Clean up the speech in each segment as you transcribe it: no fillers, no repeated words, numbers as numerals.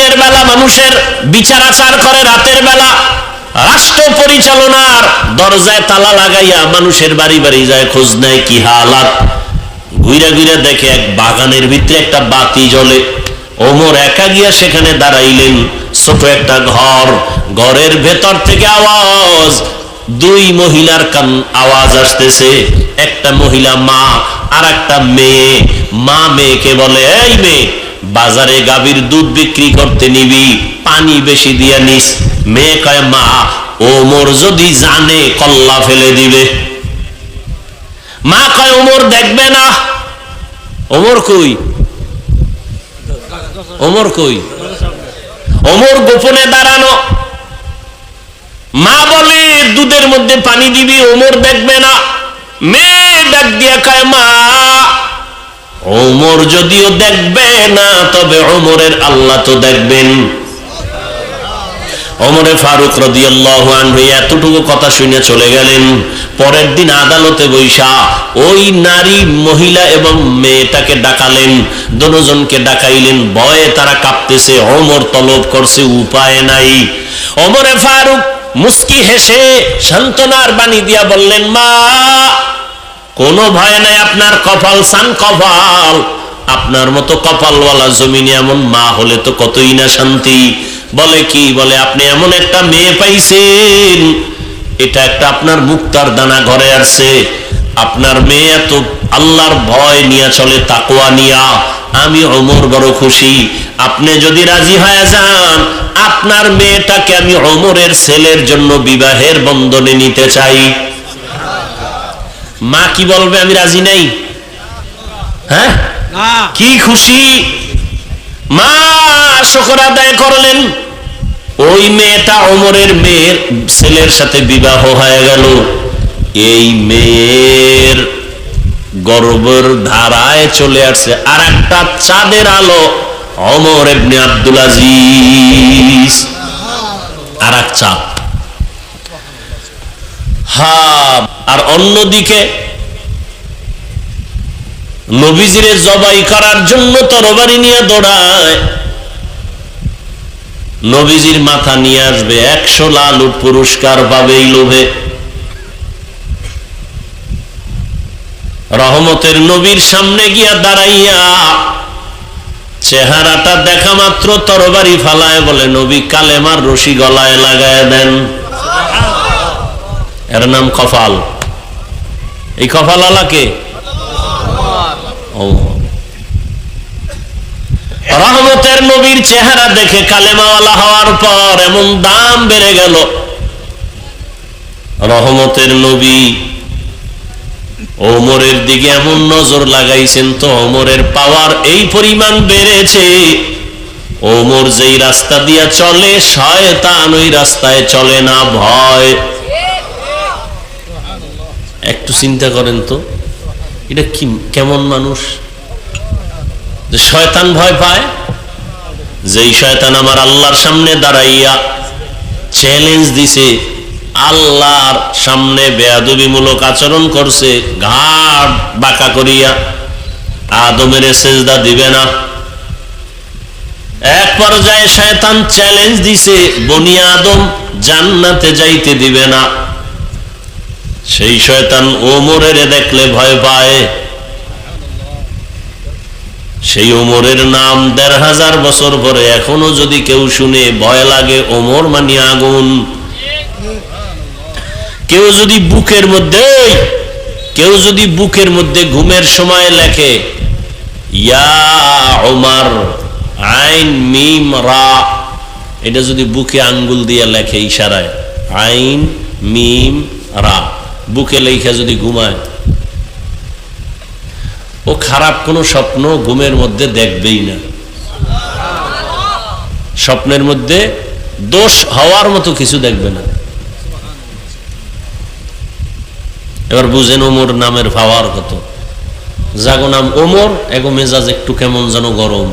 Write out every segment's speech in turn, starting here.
দিনের বেলা মানুষের বিচার আচার করে, রাতের বেলা রাষ্ট্র পরিচালনার দরজায় তালা লাগাইয়া মানুষের বাড়ি বাড়ি যায়, খোঁজ নেয় কি হালাত। ঘুরে ঘুরে দেখে এক বাগানের ভিতরে একটা বাতি জ্বলে। ওমর একা গিয়া সেখানে দাঁড়াইলেন। ছোট একটা ঘর, ঘরের ভেতর থেকে আওয়াজ, দুই মহিলার আওয়াজ আসতেছে। একটা মহিলা মা আর একটা মেয়ে। মা মেয়েকে বলে, এই মেয়ে, বাজারে গাভীর দুধ বিক্রি করতে নিবি, পানি বেশি দিয়া নিস। মেয়ে কয়, মা, ওমর যদি জানে কল্লা ফেলে দিবে। মা কয়, ওমর দেখবে না। ওমর কই? ওমর কই? ওমর গোপনে দাঁড়ানো। মা বলে, দুধের মধ্যে পানি দিবি, ওমর দেখবে না। মেয়ে ডাক দিয়া কয়, মা, ওমর যদিও দেখবে না, তবে ওমরের আল্লাহ তো দেখবেন। ওমরে ফারুক রাদিয়াল্লাহু আনহু এতটুকু কথা শুনে চলে গেলেন। পরের দিন আদালতে বৈশা ওই নারী, মহিলা এবং মেয়েটাকে ডাকালেন। দুজনকে ডাকাইলেন। ভয়ে তারা কাঁপতেছে। ওমর তলব করছে, উপায় নাই। ওমরে ফারুক মুস্কি হেসে সান্ত্বনার বাণী দিয়া বললেন, মা, কোনো ভয় নাই, আপনার কপাল সান কপাল। আপনার মতো কপালওয়ালা জমিনে এমন মা হলে তো কতই না শান্তি। বলে কি? বলে, আপনি এমন একটা মেয়ে পাইছেন, এটা একটা আপনার মুক্তার দানা ঘরে আসছে। আপনার মেয়ে এত আল্লাহর ভয় নিয়ে চলে, তাকওয়া নিয়া। আমি ওমর বড় খুশি। আপনি যদি রাজি হয়ে যান, আপনার মেয়েটাকে আমি ওমরের ছেলের জন্য বিবাহের বন্ধনে নিতে চাই। মা কি বলবে? আমি রাজি নাই। হ্যাঁ, কি খুশি! মা শুকর আদায় করলেন। ওই মেয়েটা ওমরের মেয়ের ছেলের সাথে বিবাহ হয়ে গেল। এই মেয়ের গর্ভের ধারায় চলে আসছে আর একটা চাঁদের আলো, ওমর ইবনে আব্দুল আজিজ। আর এক চাঁদ। হ্যাঁ, আর অন্যদিকে নবীজিরে জবাই করার জন্য তরবারি নিয়ে দৌড়ায়। নবীজির মাথা নিয়ে আসবে, 100 লাল উট পুরস্কার পাবে এই লোভে। রহমতের নবীর সামনে গিয়া দাঁড়াইয়া চেহারাটা দেখা মাত্র তরবারি ফালায়, বলে, নবী, কালেমার রশি গলায় লাগায় দেন। এর নাম কফাল। এই কফাল আলাকে রহমতের নবীর চেহারা দেখে কালেমাওয়ালা হওয়ার পর এমন দাম বেড়ে গেল। রহমতের নবী ওমরের দিকে এমন নজর লাগাইছেন তো ওমরের পাওয়ার এই পরিমাণ বেড়েছে। ওমর যেই রাস্তা দিয়া চলে, শয়তান ওই রাস্তায় চলে না, ভয়। একটু চিন্তা করেন তো, এটা কি কেমন মানুষ যে শয়তান ভয় পায়? যেই শয়তান আমার আল্লাহর সামনে দাঁড়াইয়া চ্যালেঞ্জ দিছে, আল্লাহর সামনে বেয়াদবিমূলক আচরণ করছে, ঘাড় বাঁকা করিয়া আদমের সেজদা দিবে না। এক পর্যায়ে শয়তান চ্যালেঞ্জ দিছে, বনি আদম জান্নাতে যাইতে দিবে না। সেই শয়তান ওমরের দেখলে ভয় পায়। সেই ওমরের নাম ১৫০০ বছর পরে এখনো যদি কেউ শুনে ভয় লাগে। ওমর মানি আগুন। কেউ যদি বুকের মধ্যে ঘুমের সময় লেখে, ইয়া ওমর, আইন মিম রা, এটা যদি বুকে আঙ্গুল দিয়ে লেখে ইশারায়, আইন মিম রা, বুকে লেখা যদি ঘুমায়, ও খারাপ কোনো স্বপ্ন ঘুমের মধ্যে দেখবেই না। স্বপ্নের মধ্যে দোষ হওয়ার মতো কিছু দেখবে না। এবার বুঝেন ওমর নামের পাওয়ার কত। যাগো নাম ওমর, এগো মেজাজ একটু কেমন যেন গরম।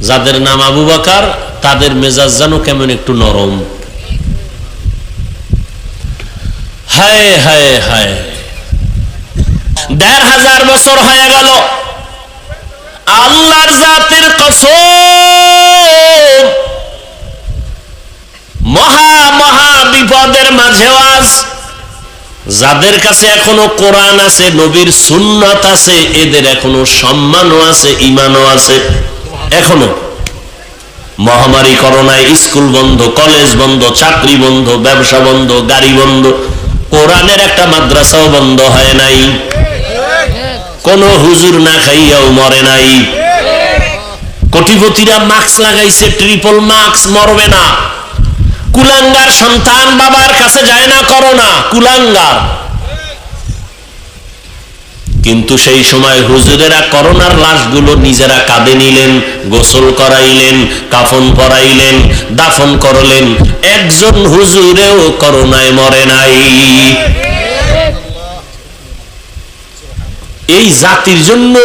যাদের নাম আবু বকর, তাদের মেজাজ যেন কেমন একটু নরম। হায় হায় হায়, ১৫০০ বছর হয়ে গেল। আল্লাহর জাতের কসম, মাঝেও আজ যাদের কাছে এখনো কোরআন আছে, নবীর সুন্নাত আছে, এদের এখনো সম্মানও আছে, ঈমানও আছে। এখনো মহামারী করোনায় স্কুল বন্ধ, কলেজ বন্ধ, চাকরি বন্ধ, ব্যবসা বন্ধ, গাড়ি বন্ধ, কোরআনের একটা মাদ্রাসাও বন্ধ হয় নাই। কোন হুজুর না খাইয়াও মরে নাই। কোটিপতিরা মাস্ক লাগাইছে, ট্রিপল মাস্ক, মরবে না। কুলাঙ্গার সন্তান বাবার কাছে যায় না করোনা, কুলাঙ্গার। কিন্তু সেই সময় হুজুরেরা করোনার লাশগুলো নিজেরা কাঁধে নিলেন, গোসল করাইলেন, কাফন পরাইলেন, দাফন করলেন। একজন হুজুরেও করোনায় মরে নাই। এই জাতির জন্য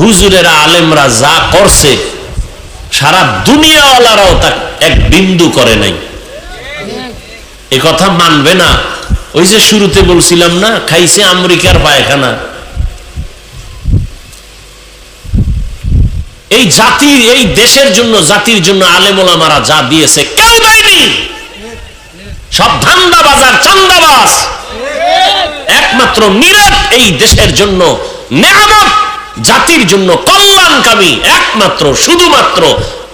হুজুরেরা, আলেমরা যা করছে, সারা দুনিয়াওয়ালারাও তা এক বিন্দু করে নাই। এ কথা মানবে না। ওই যে শুরুতে বলছিলাম না, খাইছে আমেরিকার পায়খানা। এই জাতির, এই দেশের জন্য, জাতির জন্য আলেম ওলামারা যা দিয়েছে কেউ দেয়নি। সব ধান্দাবাজার, চান্দাবাজ। একমাত্র নীরব এই দেশের জন্য নেয়ামত, জাতির জন্য কল্যাণকামী একমাত্র, শুধুমাত্র,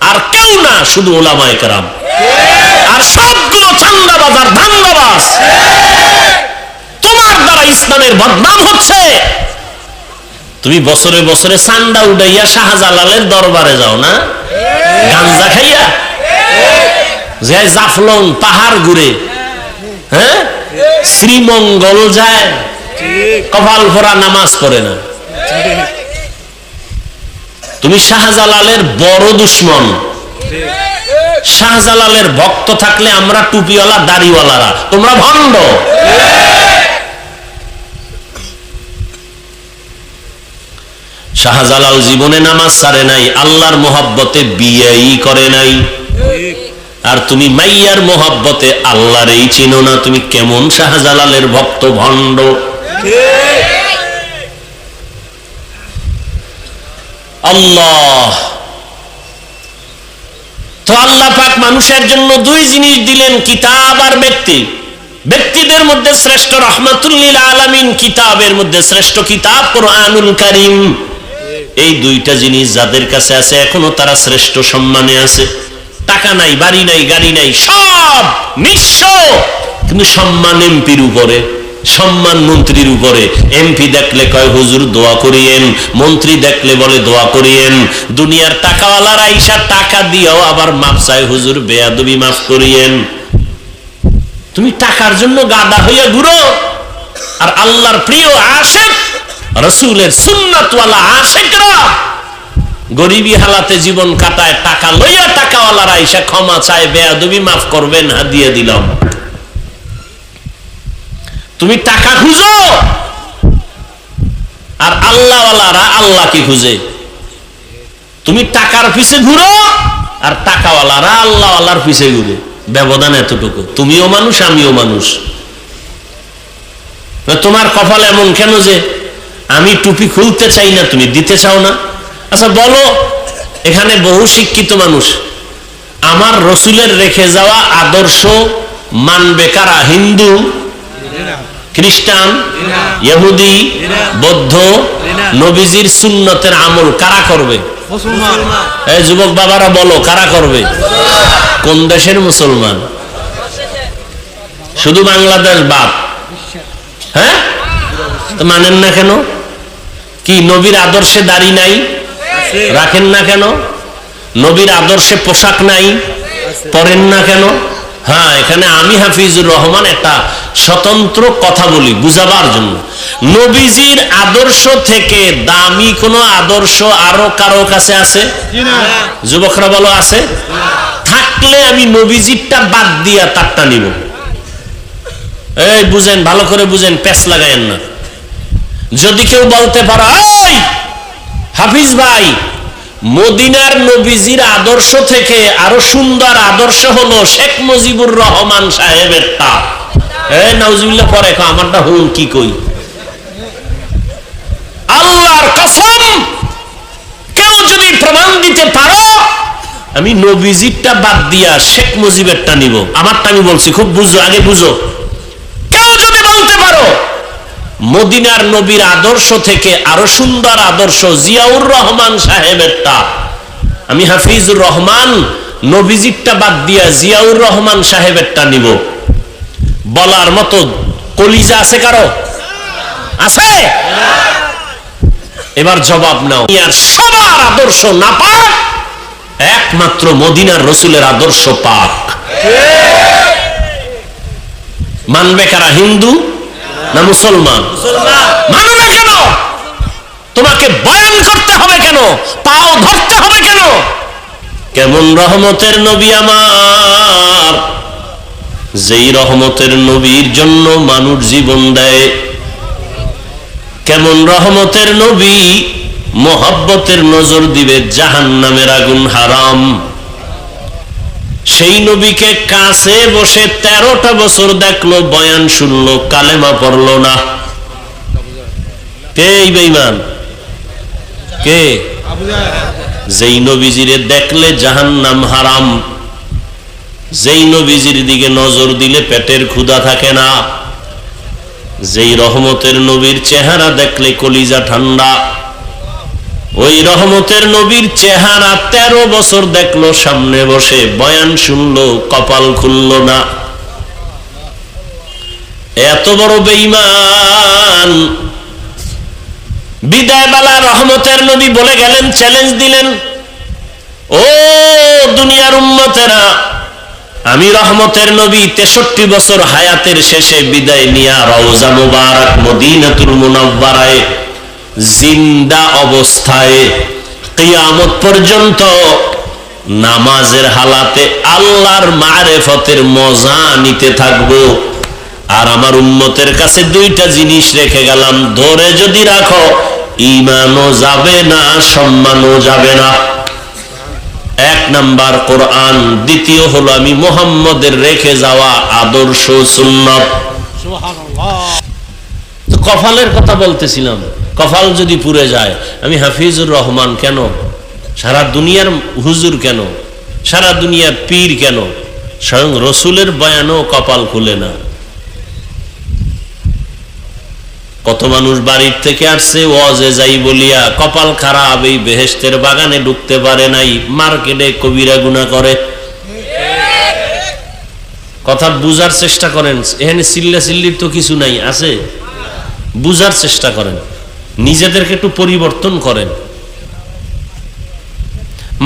আর কেউ না, শুধু ওলামায়ে কেরাম। আর সবগুলো চান্দাবাজার, ধান্দাবাজ। তোমার দ্বারা ইসলামের বদনাম হচ্ছে। তুমি বছরে বছরে চান্দা উঠাইয়া শাহজালালের দরবারে যাও না, গাঞ্জা খাইয়া, যে জাফলং পাহাড় ঘুরে, হ্যাঁ, শ্রীমঙ্গল যায়, কপাল ভরা নামাজ পড়ে না। তুমি শাহজালালের বড় দুশ্মন। শাহজালালের ভক্ত থাকলে আমরা টুপিওয়ালা, দাড়িওয়ালারা, তোমরা ভণ্ড। শাহজালাল জীবনে নামাজ ছাড়ে নাই, আল্লাহর মোহাব্বতে বিয়েই করে নাই। আর তুমি মাইয়ার মোহাব্বতে আল্লাহরই চিনো না। তুমি কেমন শাহজালালের ভক্ত, ভণ্ড। আল্লাহ তো আল্লাহ পাক মানুষের জন্য দুই জিনিস দিলেন, কিতাব আর ব্যক্তি। ব্যক্তিদের মধ্যে শ্রেষ্ঠ রাহমাতুল লিল আলামিন, কিতাবের মধ্যে শ্রেষ্ঠ কিতাব কোরআনুল কারীম। এই দুইটা জিনিস যাদের কাছে আছে এখনো তারা শ্রেষ্ঠ সম্মানে আছে। টাকা নাই, বাড়ি নাই, গাড়ি নাই, সব নিঃস্ব, কিন্তু সম্মান এমপির উপরে, সম্মান মন্ত্রীর উপরে। এমপি দেখলে কয় হুজুর দোয়া করিয়েন, মন্ত্রী দেখলে বলে দোয়া করিয়েন। দুনিয়ার টাকাওয়ালারা ঈশা টাকা দিয়েও আবার মাপ চায়, হুজুর বেয়াদবি মাফ করিয়েন। তুমি টাকার জন্য গাদা হইয়া ঘুরো, আর আল্লাহর প্রিয় আশিক, রাসূলের সুন্নাতওয়ালা আশিকরা গরিবী হালাতে জীবন কাটায়, টাকা লইয়া টাকাওয়ালারা ঈশা ক্ষমা চায়, বেয়াদবি মাফ করবেন, হাদিয়া দিলাম। তুমি টাকা খুঁজো, আর আল্লাহওয়ালারা আল্লাহকে খুঁজে। তুমি টাকার পিছে ঘুরো, আর টাকাওয়ালারা আল্লাহওয়ালার পিছে ঘুরে। ব্যবধান এতটুকু। তুমিও মানুষ, আমিও মানুষ। তোমার কপাল এমন কেন যে আমি টুপি খুলতে চাই না, তুমি দিতে চাও না? আচ্ছা বলো, এখানে বহু শিক্ষিত মানুষ, আমার রসুলের রেখে যাওয়া আদর্শ মানবে কারা? হিন্দু, খ্রিস্টান, ইহুদি, বৌদ্ধ, নবীজির সুন্নতের আমল কারা করবে? এই যুবক বাবারা বলো, কারা করবে? কোন দেশের মুসলমান? শুধু বাংলাদেশ বাদ? হ্যাঁ, তো মানেন না কেন? কি নবীর আদর্শে দাড়ি নাই? রাখেন না কেন? নবীর আদর্শে পোশাক নাই? পরেন না কেন? হ্যাঁ, এখানে আমি হাফিজুর রহমান একটা স্বতন্ত্র কথা বলি বুঝাবার জন্য। নবীজির আদর্শ থেকে দামি কোন আদর্শ আরো কারো কাছে আছে? যুবকরা বলো, আছে? থাকলে আমি নবীজিরটা বাদ দিয়া তারটা নিব। এই বুঝেন, ভালো করে বুঝেন, প্যাচ লাগায়েন না। যদি কেউ বলতে পারো, এই হাফিজ ভাই, মদিনার নবীজির আদর্শ থেকে আরো সুন্দর আদর্শ হলো শেখ মুজিবুর রহমান সাহেবেরটা, এই নাউজুবিল্লাহ পরে আমারটা হুন কি কই? আল্লাহর কসম, কেউ যদি প্রমাণ দিতে পারো আমি নবীজিরটা বাদ দিয়া শেখ মুজিবেরটা নিব, আমারটা আমি বলছি, খুব বুঝো, আগে বুঝো। মদিনার নবীর আদর্শ থেকে আরো সুন্দর আদর্শ জিয়াউর রহমান সাহেবেরটা। আমি হাফিজুর রহমান নবীজিরটা বাদ দিয়া জিয়াউর রহমান সাহেবেরটা নিব। বলার মতো কলিজা আছে কারো? আছে? এবার জবাব নাও। আর সবার আদর্শ না পাক, একমাত্র মদিনার রসুলের আদর্শ পাক। মানবে কারা? হিন্দু না মুসলমান? মানবে কেন? তোমাকে বয়ান করতে হবে কেন? পাও ধরতে হবে কেন? কেমন রহমতের নবী আমার, যেই রহমতের নবীর জন্য মানুষ জীবন দেয়। কেমন রহমতের নবী, মোহাব্বতের নজর দিবে জাহান্নামের আগুন হারাম। সেই নবীকে কাছে বসে 13টা বছর দেখলো, বয়ান শুনলো, কালেমা পড়লো না। কে এই বেঈমান? কে? যেই নবীজিরে দেখলে জাহান্নাম হারাম, যেই নবীজির দিকে নজর দিলে পেটের ক্ষুধা থাকে না, যেই রহমতের নবীর চেহারা দেখলে কলিজা ঠান্ডা, ওই রহমতের নবীর চেহারা 13 বছর দেখলো, সামনে বসে বয়ান শুনলো, কপাল খুলল না। এত বড় বেঈমান। বিদায় বেলা রহমতের নবী বলে গেলেন, চ্যালেঞ্জ দিলেন, ও দুনিয়ার উম্মতেরা, আমি রহমতের নবী 63 বছর হায়াতের শেষে বিদায় নিয়া রওজা মুবারক মদিনাতুল মুনাওয়ারায় জিন্দা অবস্থায় কিয়ামত পর্যন্ত নামাজের হালাতে আল্লাহর মারেফতের মজা নিতে থাকবো। আর আমার উম্মতের কাছে 2টা জিনিস রেখে গেলাম, ধরে যদি রাখো ঈমানও যাবে না, সম্মানও যাবে না। 1 নাম্বার কোরআন, দ্বিতীয় হলো আমি মুহাম্মদের রেখে যাওয়া আদর্শ সুন্নাত। তো কপালের কথা বলতেছিলাম, কপাল যদি পুড়ে যায়, আমি হাফিজুর রহমান কেন, সারা দুনিয়ার হুজুর কেন, সারা দুনিয়ার পীর কেন, স্বয়ং রসুলের বয়ানও কপাল খুলে না। কত মানুষ বাড়ির থেকে আসছে ওয়াজে যাই বলিয়া কপাল খারাপ, এই বেহেশতের বাগানে ঢুকতে পারে নাই, মার্কেটে কবিরা গুনাহ করে। কথা বুঝার চেষ্টা করেন, এখানে চিল্লা চিল্লির তো কিছু নাই, আছে? বুঝার চেষ্টা করেন, নিজেদেরকে একটু পরিবর্তন করেন।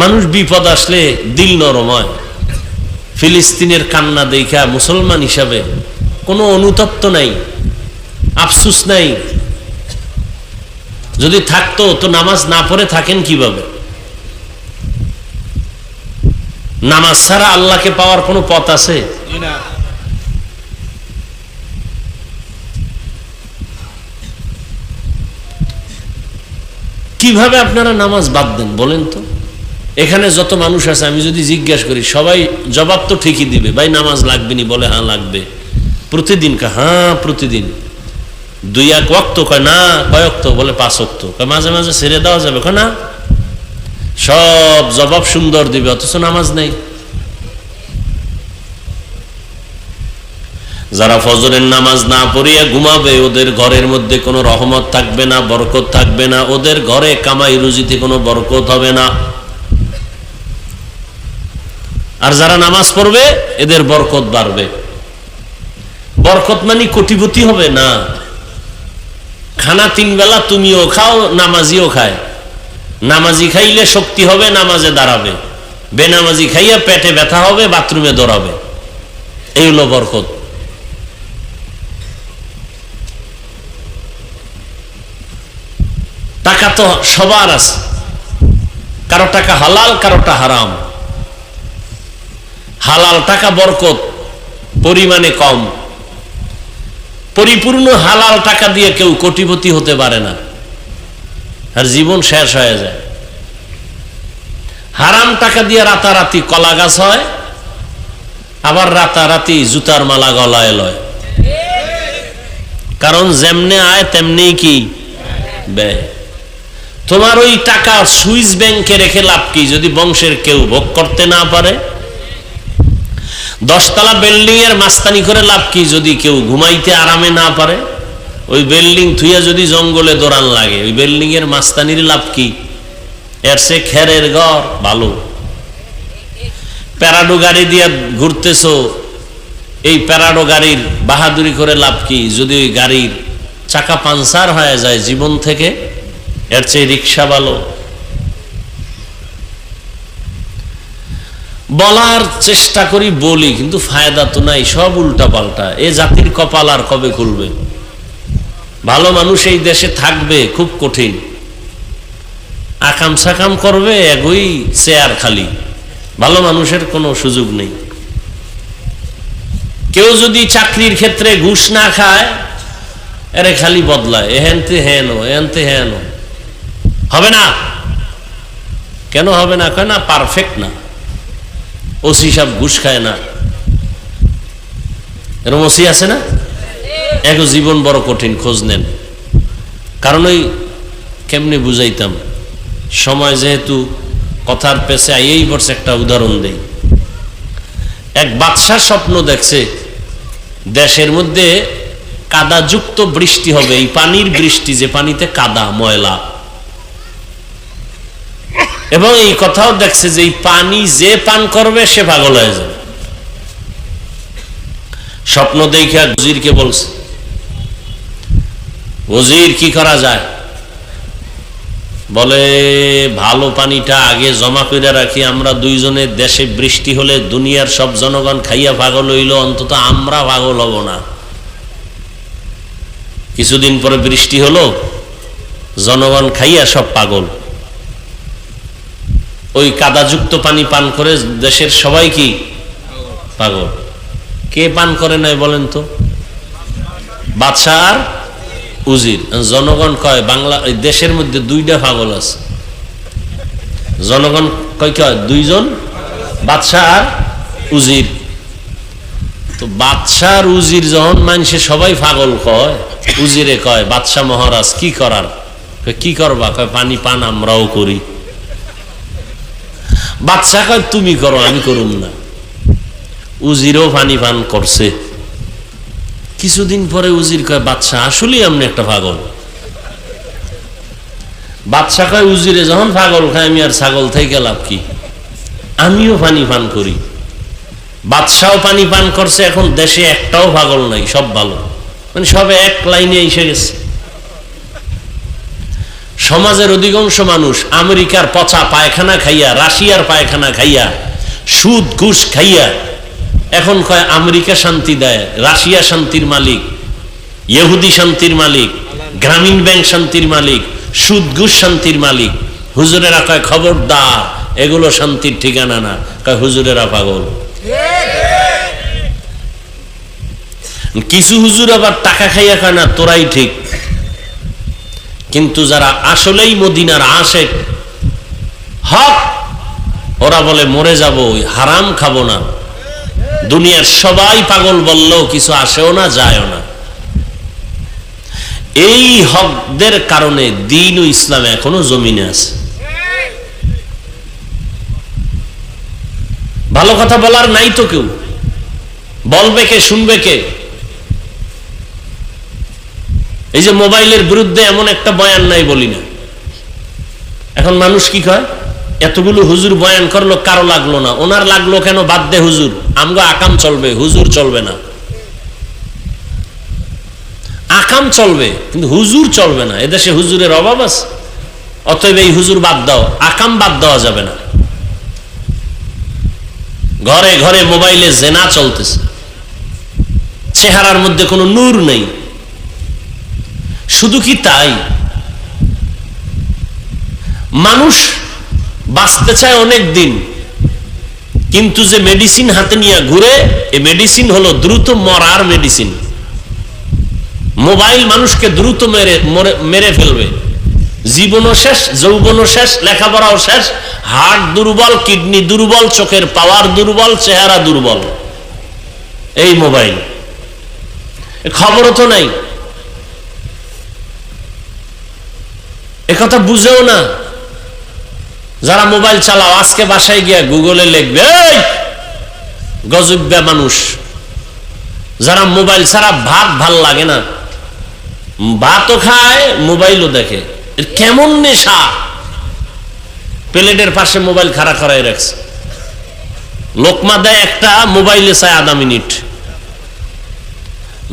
মানুষ বিপদ আসলে দিল নরম হয়। ফিলিস্তিনের কান্না দেখা মুসলমান হিসাবে কোনো অনুতপ্ত নাই, আফসুস নাই। যদি থাকতো তো নামাজ না পড়ে থাকেন কিভাবে? নামাজ ছাড়া আল্লাহকে পাওয়ার কোনো পথ আছে? কিভাবে আপনারা নামাজ বাদ দেন বলেন তো? এখানে যত মানুষ আছে আমি যদি জিজ্ঞাসা করি, সবাই জবাব তো ঠিকই দিবে, ভাই নামাজ লাগবে নি? বলে হ্যাঁ লাগবে। প্রতিদিন? হ্যাঁ প্রতিদিন। 2-1 ওয়াক্ত? কয় না। কয় ওয়াক্ত? বলে 5 ওয়াক্ত। কয় মাঝে মাঝে ছেড়ে দেওয়া যাবে? কয় না। সব জবাব সুন্দর দিবে, অথচ নামাজ নেই। যারা ফজরের নামাজ না পড়িয়া ঘুমাবে, ওদের ঘরের মধ্যে কোনো রহমত থাকবে না, বরকত থাকবে না, ওদের ঘরে কামাই রুজিতে কোনো বরকত হবে না। আর যারা নামাজ পড়বে এদের বরকত বাড়বে। বরকত মানে কোটিপতি হবে না। খানা 3 বেলা তুমিও খাও, নামাজিও খায়। নামাজি খাইলে শক্তি হবে, নামাজে দাঁড়াবে। বেনামাজি খাইয়া পেটে ব্যথা হবে, বাথরুমে দৌড়াবে। এই হলো বরকত। টাকা তো সবার আছে, কারো টাকা হালাল, কারোটা হারাম। হালাল টাকা বরকত, পরিমাণে কম। পরিপূর্ণ হালাল টাকা দিয়ে কেউ কোটিপতি হতে পারে না, আর জীবন শেষ হয়ে যায়। হারাম টাকা দিয়ে রাতারাতি কলা গাছ হয়, আবার রাতারাতি জুতার মালা গলায় লয়। কারণ যেমনে আয় তেমনি কি ব্যয়। তোমার ওই টাকা সুইস ব্যাংকে রেখে লাভ কি যদি বংশের কেউ ভোগ করতে না পারে? 10 তলা বিল্ডিং এর মাস্তানি করে লাভ কি যদি কেউ ঘুমাইতে আরামে না পারে? ওই বিল্ডিং থুইয়া যদি জঙ্গলে দৌড়ান লাগে, ওই বিল্ডিং এর মাস্তানির লাভ কি? এর সে খেরের ঘর ভালো। প্যারাডো গাড়ি দিয়ে ঘুরতেছো, এই প্যারাডো গাড়ির বাহাদুরি করে লাভ কি যদি ওই গাড়ির চাকা পাঞ্চার হয়ে যায় জীবন থেকে? এর চেয়ে রিক্সা ভালো। বলার চেষ্টা করি, বলি, কিন্তু ফায়দা তো নাই, সব উল্টা পাল্টা। এ জাতির কপাল আর কবে খুলবে? ভালো মানুষ এই দেশে থাকবে খুব কঠিন। আকাম সাকাম করবে, এগোই চেয়ার খালি, ভালো মানুষের কোনো সুযোগ নেই। কেউ যদি চাকরির ক্ষেত্রে ঘুষ না খায়, এরে খালি বদলায়, এহেনতে হেন এহেনতে হেন, হবে না। কেন হবে না? কেন? পারফেক্ট না। ওসি সাহেব ঘুষ খায় না, এরকম ওসি আছে না? এক জীবন বড় কঠিন, খোঁজ নেন। কারণ ওই কেমনে বুঝাইতাম, সময় যেহেতু কথার পেছে আইয়েই পড়ছে। একটা উদাহরণ দেই। এক বাদশার স্বপ্ন দেখছে দেশের মধ্যে কাদাযুক্ত বৃষ্টি হবে, এই পানির বৃষ্টি, যে পানিতে কাদা ময়লা, এবং এই কথাও দেখছে যে এই পানি যে পান করবে সে পাগল হয়ে যাবে। স্বপ্ন দেখে ওজিরকে বলছে, ওজির কি করা যায়? বলে, ভালো পানিটা আগে জমা করে রাখি, আমরা দুইজনে, দেশে বৃষ্টি হলে দুনিয়ার সব জনগণ খাইয়া পাগল হইল, অন্তত আমরা পাগল হব না। কিছুদিন পরে বৃষ্টি হলো, জনগণ খাইয়া সব পাগল। ওই কাদাযুক্ত পানি পান করে দেশের সবাই কি পাগল? কে পান করে নাই বলেন তো? বাদশাহ আর উজির। জনগণ কয় বাংলা দেশের মধ্যে দুইটা পাগল আছে। জনগণ কয় কয় দুইজন, বাদশাহ আর উজির। তো বাদশাহ আর উজির যখন মানুষে সবাই পাগল কয়, উজিরে কয়, বাদশাহ মহারাজ কি করার? কি করবা? কয় পানি পান আমরাও করি। বাদশাহ কয় তুমি করো, আমি করুম না। উজিরও পানি পান করছে। কিছুদিন পরে উজির কয়, বাদশাহ আসলেই আপনি একটা পাগল। বাদশাহ কয়, উজিরে যখন পাগল খায়, আমি আর ছাগল থেকে লাভ কি? আমিও পানি পান করি। বাদশাহ পানি পান করছে, এখন দেশে একটাও পাগল নাই, সব ভালো, মানে সবে এক লাইনে এসে গেছে। সমাজের অধিকাংশ মানুষ আমেরিকার পচা পায়খানা খাইয়া, রাশিয়ার পায়খানা খাইয়া, সুদ ঘুষ খাইয়া এখন কয় আমেরিকা শান্তি দেয়, রাশিয়া শান্তির মালিক, ইহুদি শান্তির মালিক, গ্রামীণ ব্যাংক শান্তির মালিক, সুদ ঘুষ শান্তির মালিক। হুজুরেরা কয় খবরদার, এগুলো শান্তির ঠিকানা না। কয় হুজুরেরা পাগল। কিছু হুজুর আবার টাকা খাইয়া কয় না তোরাই ঠিক। কিন্তু যারা আসলেই মদিনার আশেক হক, ওরা বলে মরে যাব, হারাম খাবো না। দুনিয়ার সবাই পাগল বললেও কিছু আসেও না, যায়ও না। এই হকদের কারণে দ্বীন ও ইসলাম এখনো জমিনে আছে। ভালো কথা বলার নাই তো কেউ, বলবে কে, শুনবে কে? এই যে মোবাইলের বিরুদ্ধে এমন একটা বয়ান নাই বলি না। এখন মানুষ কি কয়, এতগুলো হুজুর বয়ান করলো, কারো লাগলো না, ওনার লাগলো কেন? বাদ দে হুজুর, আমগো আকাম চলবে, হুজুর চলবে না। আকাম চলবে কিন্তু হুজুর চলবে না। এদেশে হুজুরের অভাব আছে, অতএব এই হুজুর বাদ দাও, আকাম বাদ দেওয়া যাবে না। ঘরে ঘরে মোবাইলে জেনা চলতেছে, চেহারার মধ্যে কোনো নূর নেই। শুধু কি তাই, মানুষ বাঁচতে চায় অনেক দিন, কিন্তু যে মেডিসিন হাতে নিয়ে ঘুরে, এই মেডিসিন হলো দ্রুত মরার মেডিসিন। মোবাইল মানুষকে দ্রুত মেরে ফেলবে। জীবনও শেষ, যৌবনও শেষ, লেখাপড়াও শেষ, হার্ট দুর্বল, কিডনি দুর্বল, চোখের পাওয়ার দুর্বল, চেহারা দুর্বল। এই মোবাইল, খবরও তো নাই, একথা বুঝেও না। যারা মোবাইল চালাও, আজকে বাসায় গিয়া গুগলে লিখবে, এই গজব্যা মানুষ। যারা মোবাইল ছাড়া ভাত ভাল লাগে না, ভাতও খায় মোবাইলও দেখে। এর কেমন নেশা! প্লেটের পাশে মোবাইল খাড়া করাই রাখছে, লোকমা দেয় একটা, মোবাইলে চায় আধা মিনিট।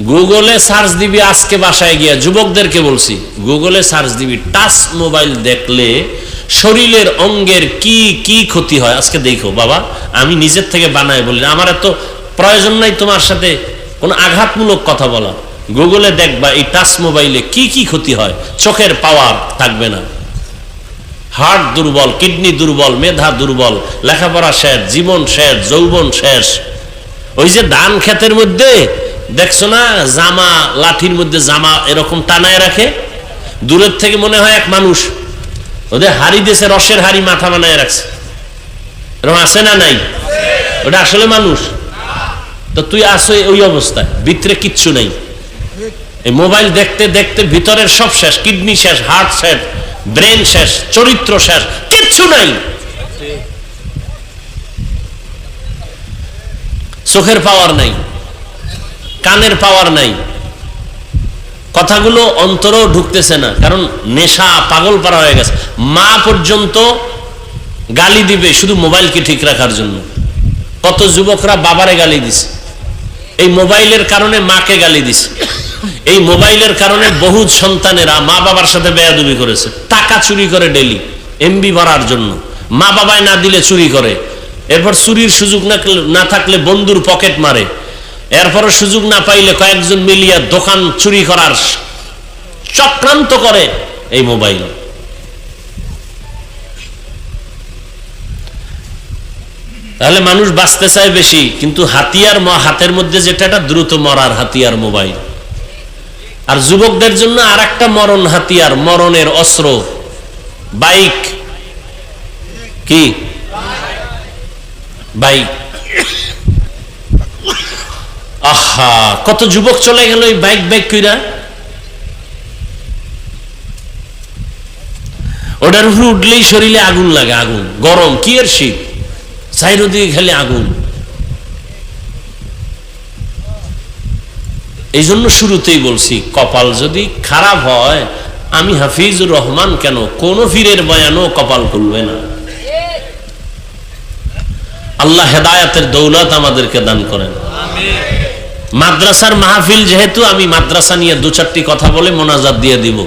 গুগলে সার্চ দিবি, আজকে বাসায় গিয়া যুবকদেরকে বলছি, গুগলে সার্চ দিবি, টাচ মোবাইল দেখলে শরীরের অঙ্গের কি কি ক্ষতি হয় আজকে দেখো বাবা। আমি নিজের থেকে বানাই বলি, আমার এত প্রয়োজন নাই তোমার সাথে কোনো আঘাতমূলক কথা বলা। গুগলে দেখবা এই টাচ মোবাইলে কি কি ক্ষতি হয়। চোখের পাওয়ার থাকবে না, হার্ট দুর্বল, কিডনি দুর্বল, মেধা দুর্বল, লেখাপড়া শেষ, জীবন শেষ, যৌবন শেষ। ওই যে ধান ক্ষেতের মধ্যে দেখছো না, জামা লাঠির মধ্যে জামা এরকম টানায় রাখে, দূরের থেকে মনে হয় এক মানুষ, ওদের হাড়ি দেশে রসের হাড়ি মাথা বানায় রাখছে, এরকম আছে না নাই? ওটা আসলে মানুষ? তো তুই আসো ওই অবস্থায়, ভিতরে কিচ্ছু নাই। এই মোবাইল দেখতে দেখতে ভিতরের সব শেষ, কিডনি শেষ, হার্ট শেষ, ব্রেন শেষ, চরিত্র শেষ, কিচ্ছু নাই। চোখের পাওয়ার নাই, কানের পাওয়ার নাই, কথাগুলো অন্তরেও ঢুকতেছে না, কারণ নেশা পাগল পারা হয়ে গেছে। মা পর্যন্ত গালি দিবে শুধু মোবাইলকে ঠিক রাখার জন্য। কত যুবকরা বাবারে গালি দিছে, এই মোবাইলের কারণে মাকে গালি দিছে। এই মোবাইলের কারণে বহু সন্তানেরা মা বাবার সাথে বেয়াদবি করেছে। টাকা চুরি করে ডেলি এমবি ভরার জন্য, মা বাবায় না দিলে চুরি করে। এরপর চুরির সুযোগ না থাকলে বন্ধুর পকেট মারে। এরপরও সুযোগ না পাইলে কয়েকজন মিলিয়া দোকান চুরি করার চক্রান্ত করে এই মোবাইল। তাহলে মানুষ বাঁচতে চায় বেশি, কিন্তু হাতিয়ার হাতের মধ্যে যেটা, এটা দ্রুত মরার হাতিয়ার মোবাইল। আর যুবকদের জন্য আর একটা মরণ হাতিয়ার, মরণের অস্ত্র, বাইক। কি বাইক? আহা, কত যুবক চলে গেল এই বাইক বাইক কইরা। ওটার উপরে উঠলেই শরীরে আগুন লাগে, আগুন, গরম, কি এর শীত, চাইরদিকে খেলে আগুন। এই জন্য শুরুতেই বলছি, কপাল যদি খারাপ হয়, আমি হাফিজুর রহমান কেন, কোন পীরের বয়ানও কপাল খুলবে না। আল্লাহ হেদায়েতের দৌলত আমাদেরকে দান করেন। মাদ্রাসার মাহফিল যেহেতু, আমি মাদ্রাসা নিয়ে দু চারটি কথা বলে মোনাজাত দিয়ে দিব।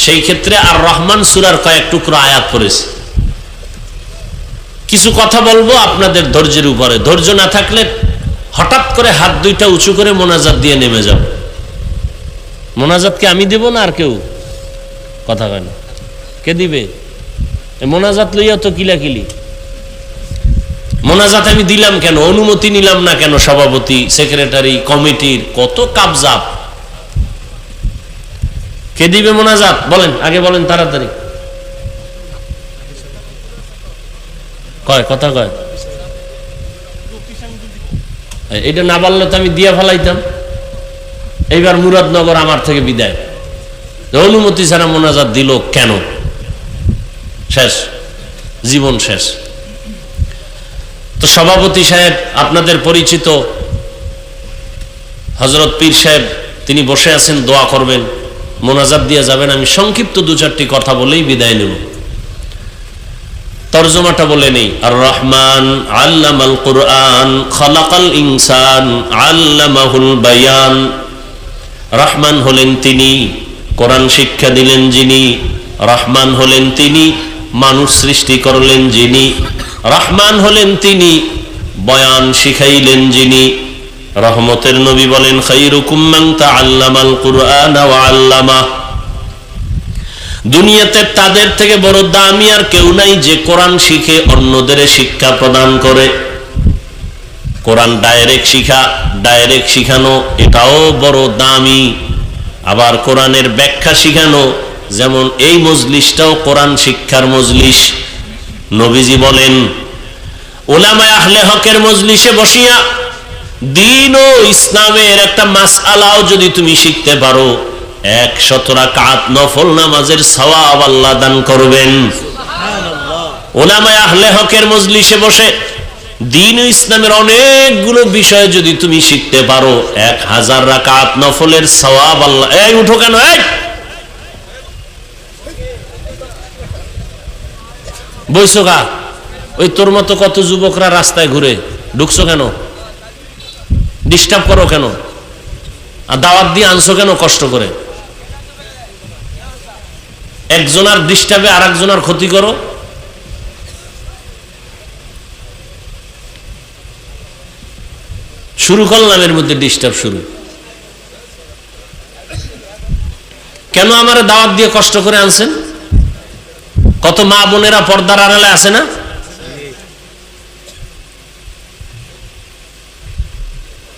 সেই ক্ষেত্রে আর রহমান সূরার কয়েক টুকরো আয়াত পড়েছি, কিছু কথা বলবো আপনাদের ধৈর্যের উপরে। ধৈর্য না থাকলে হঠাৎ করে হাত দুইটা উঁচু করে মোনাজাত দিয়ে নেমে যাও। মোনাজাত কি আমি দেব না আর কেউ? কথা কয় না, কে দিবে? মোনাজাত লইয়া তো কিলাকিলি। মোনাজাত আমি দিলাম কেন, অনুমতি নিলাম না কেন? সভাপতি, সেক্রেটারি, কমিটির কত কাবজাব। কে দিবে মোনাজাত? বলেন, আগে বলেন তাড়াতাড়ি। কয় কথা কয়, এটা না বললে তো আমি দিয়া ফেলাইতাম। এইবার মুরাদনগর আমার থেকে বিদায়, অনুমতি ছাড়া মোনাজাত দিল কেন? শেষ, জীবন শেষ। তো সভাপতি সাহেব, আপনাদের পরিচিত হযরত পীর সাহেব, তিনি বসে আছেন, দোয়া করবেন, মোনাজাত দিয়ে যাবেন। আমি সংক্ষিপ্ত দু চারটি কথা বলেই বিদায় নেব। তরজমাটা বলে নেই। আর রহমান আল্লামাল কুরআন খালাকাল ইনসান আল্লামাহুল বায়ান। রহমান হলেন তিনি, কোরআন শিক্ষা দিলেন যিনি। রহমান হলেন তিনি, মানুষ সৃষ্টি করলেন যিনি। রহমান হলেন তিনি, বয়ান শিখাইলেন যিনি। রহমতের নবী বলেন, খায়রুকুম মান তাআল্লামাল কুরআন ওয়া আল্লামা। দুনিয়াতে তাদের থেকে বড় দামি আর কেউ নাই যে কোরআন শিখে অন্যদের শিক্ষা প্রদান করে। কোরআন ডাইরেক্ট শিখা, ডাইরেক্ট শিখানো, এটাও বড় দামি। আবার কোরআনের ব্যাখ্যা শিখানো, যেমন এই মজলিসটাও কোরআন শিক্ষার মজলিস। নবীজি বলেন, উলামায়ে আহলে হকের মজলিসে বসিয়া দ্বীন ও ইসলামের একটা মাসআলাও যদি তুমি শিখতে পারো, 100 রাকাত নফল নামাজের সওয়াব আল্লাহ দান করবেন। উলামায়ে আহলে হকের মজলিসে বসে দ্বীন ও ইসলামের অনেকগুলো বিষয় যদি তুমি শিখতে পারো, 1000 রাকাত নফলের সওয়াব আল্লাহ। এই উঠো কেন? এই বইছো গা? ওই তোর মতো কত যুবকরা রাস্তায় ঘুরে, ঢুকছো কেন? ডিস্টার্ব করো কেন? আর দাওয়াত দিয়ে আনছো কেন কষ্ট করে? একজনের ডিস্টার্বে আর একজনের ক্ষতি করো। শুরু করলাম এর মধ্যে ডিস্টার্ব শুরু। কেন আমার দাওয়াত দিয়ে কষ্ট করে আনছেন? কত মা বোনেরা পর্দার আড়ালে আছে না?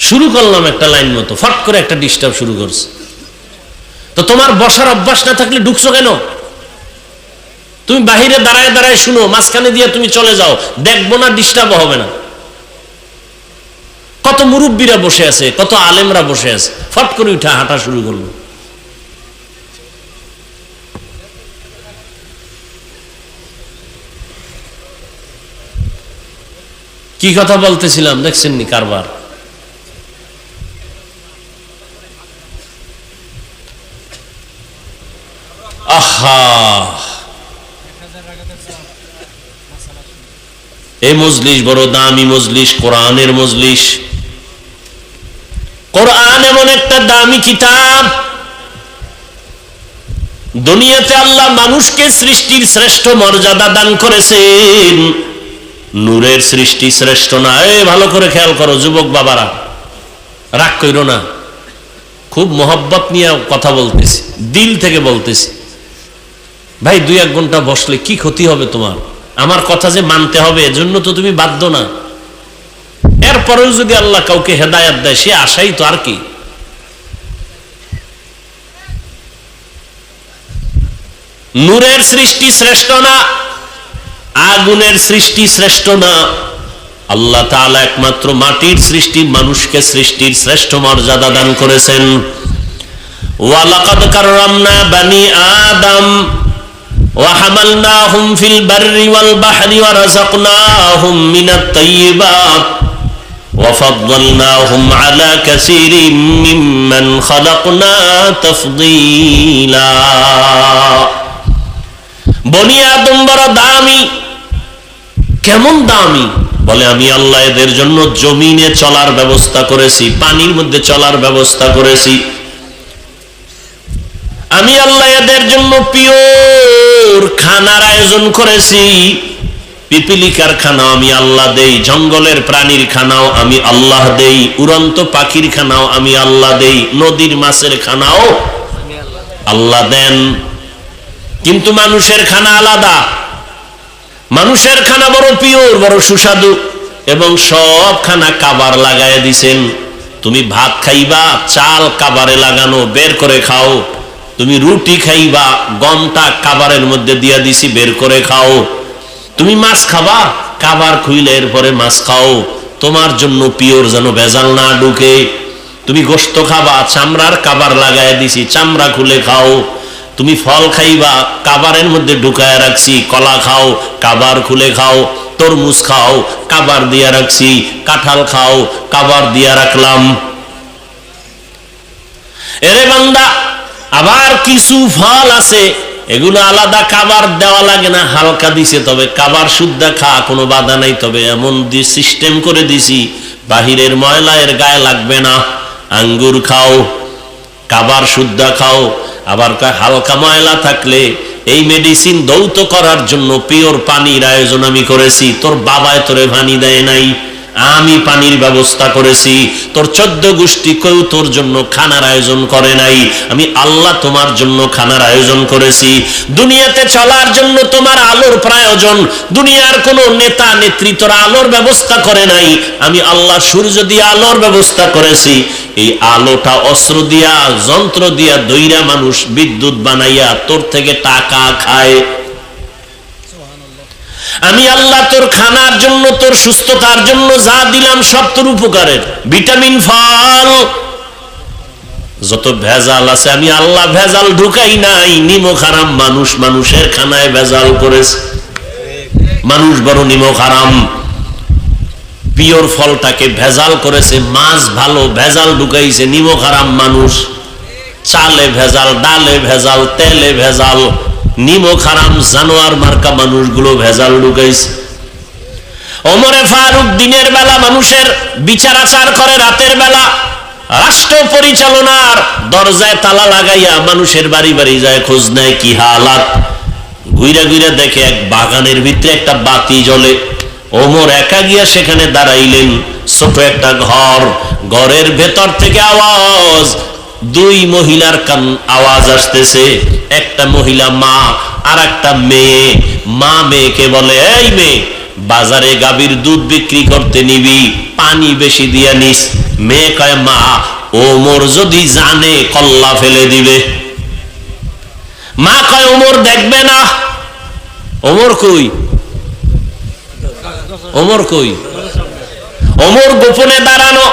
শুরু করলাম একটা লাইন মতো, ফট করে একটা ডিস্টার্ব শুরু করছে। তো তোমার বসার অভ্যাস না থাকলে ঢুকছো কেন? তুমি বাহিরে দাঁড়ায় দাঁড়ায় শুনো, মাঝখানে দিয়ে তুমি চলে যাও, দেখবো না, ডিস্টার্ব হবে না। কত মুরব্বীরা বসে আছে, কত আলেমরা বসে আছে, ফট করে উঠা হাঁটা শুরু করলো। কি কথা বলতেছিলাম দেখছেন নি কারবার? আহা, এই মজলিস বড় দামি মজলিস, কোরআনের মজলিস। কোরআন এমন একটা দামি কিতাব, দুনিয়াতে আল্লাহ মানুষকে সৃষ্টির শ্রেষ্ঠ মর্যাদা দান করেছেন। নূরের সৃষ্টি শ্রেষ্ঠ না? ভালো করে খেয়াল করো যুবক বাবারা, রাগ কইরো না, খুব মহব্বত নিয়ে কথা বলতেছি, দিল থেকে বলতেছি। ভাই 2-1 ঘন্টা বসলে কি ক্ষতি হবে তোমার? আমার কথা যে মানতে হবে এজন্য তো তুমি বাধ্য না। এরপরেও যদি আল্লাহ কাউকে হেদায়েত দেয়, সে আশাই তো। আর কি? নূরের সৃষ্টি শ্রেষ্ঠ না, আগুনের সৃষ্টি শ্রেষ্ঠ না। আল্লাহ তাআলা একমাত্র মাটির সৃষ্টি মানুষকে সৃষ্টির শ্রেষ্ঠ মর্যাদা দান করেছেন। ওয়ালাকাদ কাররামনা বানি আদম وحملناهم في البر والبحر ورزقناهم من الطيبات وفضلناهم على كثير ممن خلقنا تفضيلا। বনি আদম বড় দামি। কেমন দামি? বলে আমি আল্লাহ এদের জন্য জমিনে চলার ব্যবস্থা করেছি, পানির মধ্যে চলার ব্যবস্থা করেছি। আমি আল্লাহ এদের জন্য পিওর খানার আয়োজন করেছি। পিপিলিকার খানাও আমি আল্লাহ দেই, জঙ্গলের প্রাণীর খানাও আমি আল্লাহ দেই, উড়ন্ত পাখির খানাও আমি আল্লাহ দেই, নদীর মাছের খানাও আল্লাহ দেন। কিন্তু মানুষের খানা আলাদা। মানুষের খানা বড় পিওর, বড় সুস্বাদু, এবং সব খানা কাবার লাগায় দিছেন। তুমি ভাত খাইবা, চাল কাবারে লাগানো, বের করে খাও। তুমি রুটি খাইবা, গমটা কাবারের মধ্যে দিয়া দিছি, বের করে খাও। তুমি মাছ খাবা, কাবার খুইলে এরপরে মাছ খাও। তোমার জন্য পিওর, যেন ভেজাল না ঢুকে। তুমি গোশত খাবা, চামড়ার কাবার লাগায় দিছি, চামড়া খুলে খাও। তুমি ফল খাইবা, কাবারের মধ্যে ঢুকায় রাখছি, কলা খাও, কাবার খুলে খাও। তরমুজ খাও, কাবার দিয়া রাখছি, কাঁঠাল খাও, কাবার দিয়া রাখলাম। এরে বান্দা, আবার কিছু ফল আছে এগুলো আলাদা কাবার দেওয়া লাগে না, হালকা দিছে, তবে কাবার শুদ্ধা খা, কোনো বাধা নাই। তবে এমন সিস্টেম করে দিছি বাহিরের ময়লা এর গায়ে লাগবে না। আঙ্গুর খাও, কাবার শুদ্ধা খাও। আবার হালকা ময়লা থাকলে এই মেডিসিন দৌত করার জন্য পিওর পানির আয়োজন আমি করেছি। তোর বাবায় তোরে পানি দেয় নাই, আমি পানির ব্যবস্থা করেছি। তোর 14 গোষ্ঠী কেউ তোর জন্য খানার আয়োজন করে নাই, আমি আল্লাহ তোমার জন্য খানার আয়োজন করেছি। দুনিয়াতে চলার জন্য তোমার আলোর প্রয়োজন। দুনিয়ার কোনো নেতা নেত্রী তোর আলোর ব্যবস্থা করে নাই, আমি আল্লাহ সূর্য দিয়ে আলোর ব্যবস্থা করেছি। এই আলোটা অস্ত্র দিয়া, যন্ত্র দিয়া দইরা মানুষ বিদ্যুৎ বানাইয়া তোর থেকে টাকা খায়। আমি আল্লাহ তোর খানার জন্য, তোর সুস্থতার জন্য যা দিলাম সব তোর উপকারের। ভিটামিন, ফল, যত ভেজাল আছে আমি আল্লাহ ভেজাল ঢুকাই নাই। নিমক হারাম মানুষ মানুষের খানায় ভেজাল করেছে। মানুষ বড় নিমক হারাম। পিওর ফলটাকে ভেজাল করেছে, মাছ ভালো ভেজাল ঢুকাইছে, নিমক হারাম মানুষ, চালে ভেজাল, ডালে ভেজাল, তেলে ভেজাল, নিমক হারাম জানোয়ার মার্কা মানুষগুলো ভেজাল ঢুকাইছে। ওমরে ফারুক দিনের বেলা মানুষের বিচার আচার করে, রাতের বেলা রাষ্ট্র পরিচালনার দরজায় তালা লাগাইয়া মানুষের বাড়ি বাড়ি যায়, খোঁজ নেয় কি হালাত। ঘুরে ঘুরে দেখে এক বাগানের ভিতরে একটা বাতি জ্বলে। ওমর একা গিয়া সেখানে দাঁড়াইলেন। ছোট একটা ঘর, ঘরের ভেতর থেকে আওয়াজ, দুই মহিলার আওয়াজ আসতেছে। একটা মহিলা মা আর একটা মেয়ে। মা মেয়েকে বলে, এই মেয়ে, বাজারে গাভীর দুধ বিক্রি করতে নিবি, পানি বেশি দিয়া নিস। মেয়ে কয়, মা, ওমর যদি জানে কল্লা ফেলে দিবে। মা কয়, ওমর দেখবে না। ওমর কই? ওমর কই? ওমর গোপনে দাঁড়ানো।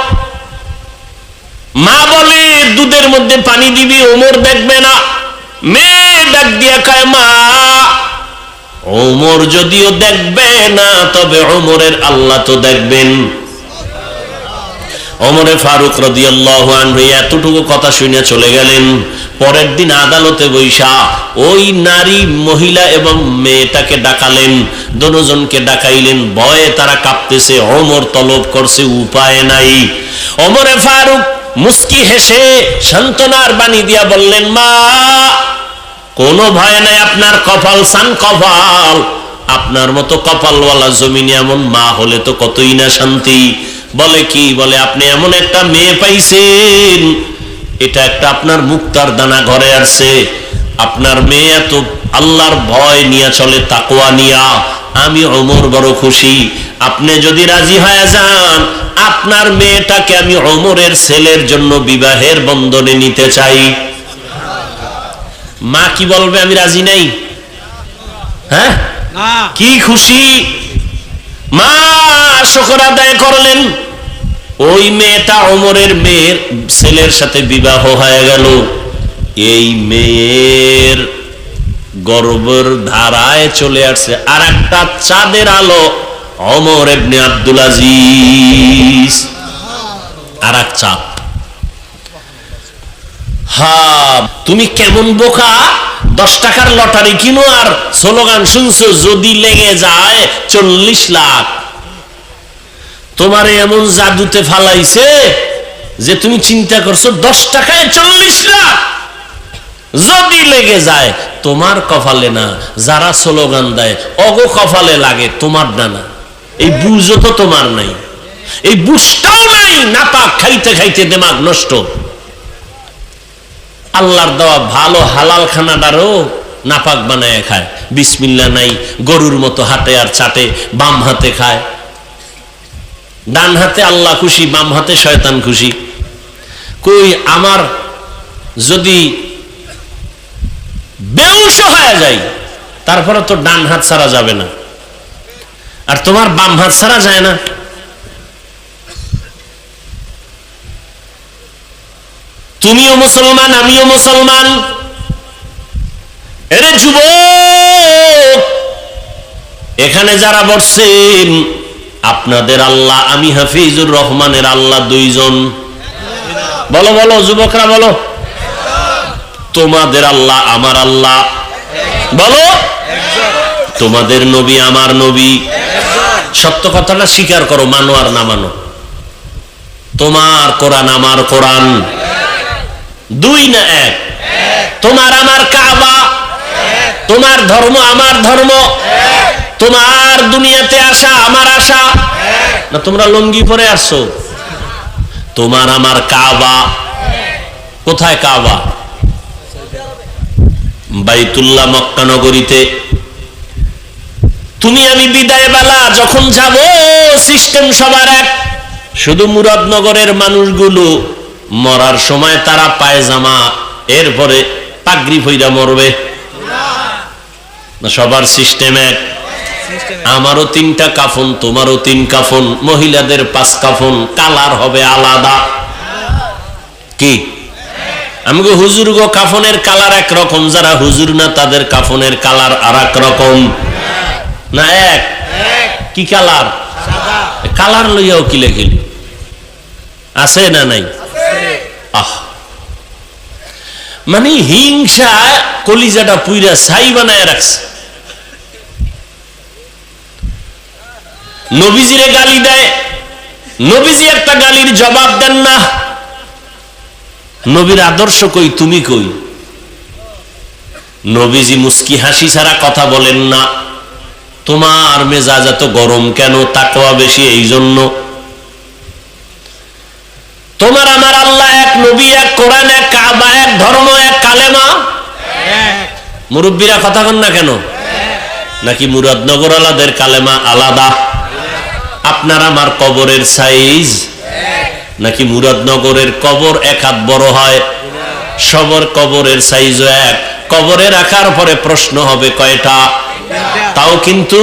মা বলে, দুধের মধ্যে পানি দিবি, ওমর দেখবে না। মেয়ে ডাক দিয়া কয়, মা, ওমর যদিও দেখবে না, তবে ওমরের আল্লাহ তো দেখবেন। ওমরে ফারুক রাদিয়াল্লাহু আনহু এতটুকু কথা শুনে চলে গেলেন। পরের দিন আদালতে বৈশা ওই নারী, মহিলা এবং মেয়েটাকে ডাকালেন। দুজনকে ডাকাইলেন। ভয়ে তারা কাঁপতেছে, ওমর তলব করছে, উপায় নাই। ওমরে ফারুক মুস্কি হেসে সান্ত্বনার বাণী দিয়া বললেন, মা, কোনো ভয় নাই, আপনার কপাল সান কপাল। আপনার মতো কপালওয়ালা জমিনে এমন মা হলে তো কতই না শান্তি। বলে কি? বলে, আপনি এমন একটা মেয়ে পাইছেন, এটা একটা আপনার মুক্তার দানা ঘরে আসছে। আপনার মেয়ে এত আল্লাহর ভয় নিয়ে চলে, তাকওয়া নিয়া। আমি ওমর বড় খুশি। আপনি যদি রাজি হয়ে যান, আপনার মেয়েটাকে আমি ওমরের ছেলের জন্য বিবাহের বন্ধনে নিতে চাই। মা কি বলবে? আমি রাজি নাই। হ্যাঁ, কি খুশি! মা শুকর আদায় করলেন। ওই মেয়েটা ওমরের মেয়ের ছেলের সাথে বিবাহ হয়ে গেল। এই মেয়ের গর্ভের ধারায় চলে আসছে আর একটা চাঁদের আলো, ওমর ইবনে আব্দুল আজিজ। আর এক চাঁদ। হ্যাঁ, তুমি কেমন বোকা! 10 টাকার লটারি কিনো আর স্লোগান শুনছো, যদি লেগে যায় 40 লাখ। তোমার এমন জাদুতে ফালাইছে যে তুমি চিন্তা করছো 10 টাকায় 40 লাখ যদি লেগে যায়। তোমার কপালে না, যারা স্লোগান দেয় অগো কপালে লাগে, তোমার ডানা। এই বুঝও তো তোমার নাই, এই বুঝটাও নাই। নাপাক খাইতে খাইতে দিমাগ নষ্ট। আল্লাহর দেওয়া ভালো হালাল খানাটারও নাপাক বানায় খায়। বিসমিল্লাহ নাই, গরুর মতো হাতে আর চাটে, বাম হাতে খায়। ডান হাতে আল্লাহ খুশি, বাম হাতে শয়তান খুশি। কই, আমার যদি বেহুশ হয়ে যায়, তারপরে তো ডান হাত ছাড়া যাবে না, আর তোমার বাম হাত ছাড়া যায় না। তুমিও মুসলমান, আমিও মুসলমান। এরে যুবক, এখানে যারা বসছেন, আপনাদের আল্লাহ, আমি হাফিজুর রহমানের আল্লাহ দুইজন। বলো বলো যুবকরা, বলো। তোমাদের আল্লাহ আমার আল্লাহ, বলো। তোমাদের নবী আমার নবী। সত্য কথাটা স্বীকার করো, মানো আর না মানো। তোমার কোরআন আমার কোরআন, দুই না এক। তোমার আমার কাবা, তোমার ধর্ম আমার ধর্ম, তোমার দুনিয়াতে আসা আমার আশা। না তোমরা লুঙ্গি পরে আসছো? তোমার আমার কাবা। কোথায় কাবা? বাইতুল্লাহ, মক্কা নগরীতে। তুমি আমি বিদায় বেলা যখন যাব, সিস্টেম সবার এক। শুধু মুরাদনগরের মানুষগুলো মরার সময় তারা পায়জামা, এরপরে পাগড়ি পইরা মরবে। সবার সিস্টেম এক। আমারও 3টা কাফন, তোমারও 3 কাফন, মহিলাদের 5 কাফন, কালার হবে আলাদা। কি আমগো হুজুর গো কাফনের কালার এক রকম, যারা হুজুর না তাদের কাফনের কালার আর এক রকম। না এক? কি কালার? সাদা। কালার লইয়াও কিলে খেলি আছে না নাই? আহ, মানে হিংসা কলিজাটা পুইরা ছাই বানায় রাখছে। নবীজিরে গালি দেয়, নবীজি একটা গালির জবাব দেন না। নবীর আদর্শ কই, তুমি কই? নবীজি মুস্কি হাসি ছাড়া কথা বলেন না। তোমার মেজাজ এত গরম কেন? তাকওয়া বেশি এই জন্য। তোমার আমার আল্লাহ এক, নবী এক, কোরআন এক, কাবা এক, ধর্ম এক, কালেমা এক। মুরব্বীরা কথা কন না কেন? নাকি মুরাদনগর আলাদের কালেমা আলাদা? আপনার আমার কবরের সাইজ নাকি মুরাদনগরের কবর এক হাত বড় হয়? সবর কবরের সাইজও এক। কবরে রাখার পরে প্রশ্ন হবে কয়টা? তাও কিন্তু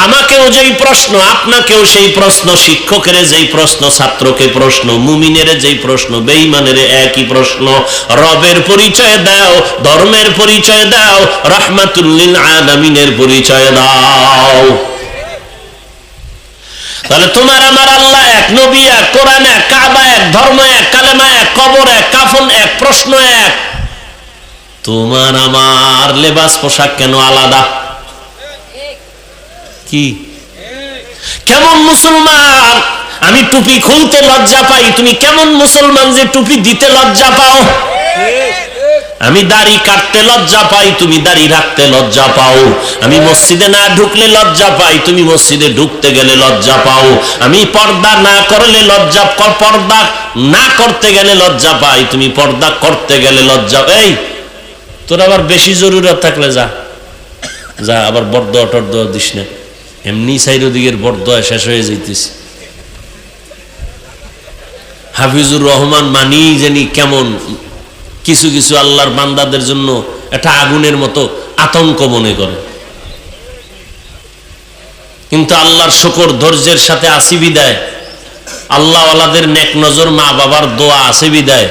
আমাকেও যেই প্রশ্ন, আপনাকেও সেই প্রশ্ন, শিক্ষকের যেই প্রশ্ন, ছাত্রকে প্রশ্ন, মুমিনের যেই প্রশ্ন, বেঈমানের একই প্রশ্ন। রবের পরিচয় দাও, ধর্মের পরিচয় দাও, রাহমাতুল লিল আলামিনের পরিচয় দাও। তাহলে তোমার আমার আল্লাহ এক, নবী এক, কোরআন এক, কাবা এক, ধর্ম এক, কালেমা এক, কবর এক, কাফন এক, প্রশ্ন এক। তোমার আমার লেবাস পোশাক কেন আলাদা? কি কেমন মুসলমান? আমি টুপি খুলতে লজ্জা পাই, তুমি কেমন মুসলমান যে টুপি দিতে লজ্জা পাও? আমি দাড়ি কাটতে লজ্জা পাই, তুমি দাড়ি রাখতে লজ্জা পাও। আমি মসজিদে না ঢুকলে লজ্জা পাই, তুমি মসজিদে ঢুকতে গেলে লজ্জা পাও। আমি পর্দা না করলে লজ্জা, পর্দা না করতে গেলে লজ্জা পাই, তুমি পর্দা করতে গেলে লজ্জা। এই তোর আবার বেশি জরুরত থাকলে যা যা, আবার বরদোয়া টরদোয়া দিস না। এমনি সাইড দিকের বরদোয়া শেষ হয়ে যাইতেছে। হাফিজুর রহমান মানি জানি কেমন কিছু কিছু আল্লাহর বান্দাদের জন্য একটা আগুনের মতো আতঙ্ক মনে করে, কিন্তু আল্লাহর শুকর ধৈর্যের সাথে আসি বিদায়, আল্লাহ ওয়ালাদের নেক নজর, মা বাবার দোয়া আছে বিদায়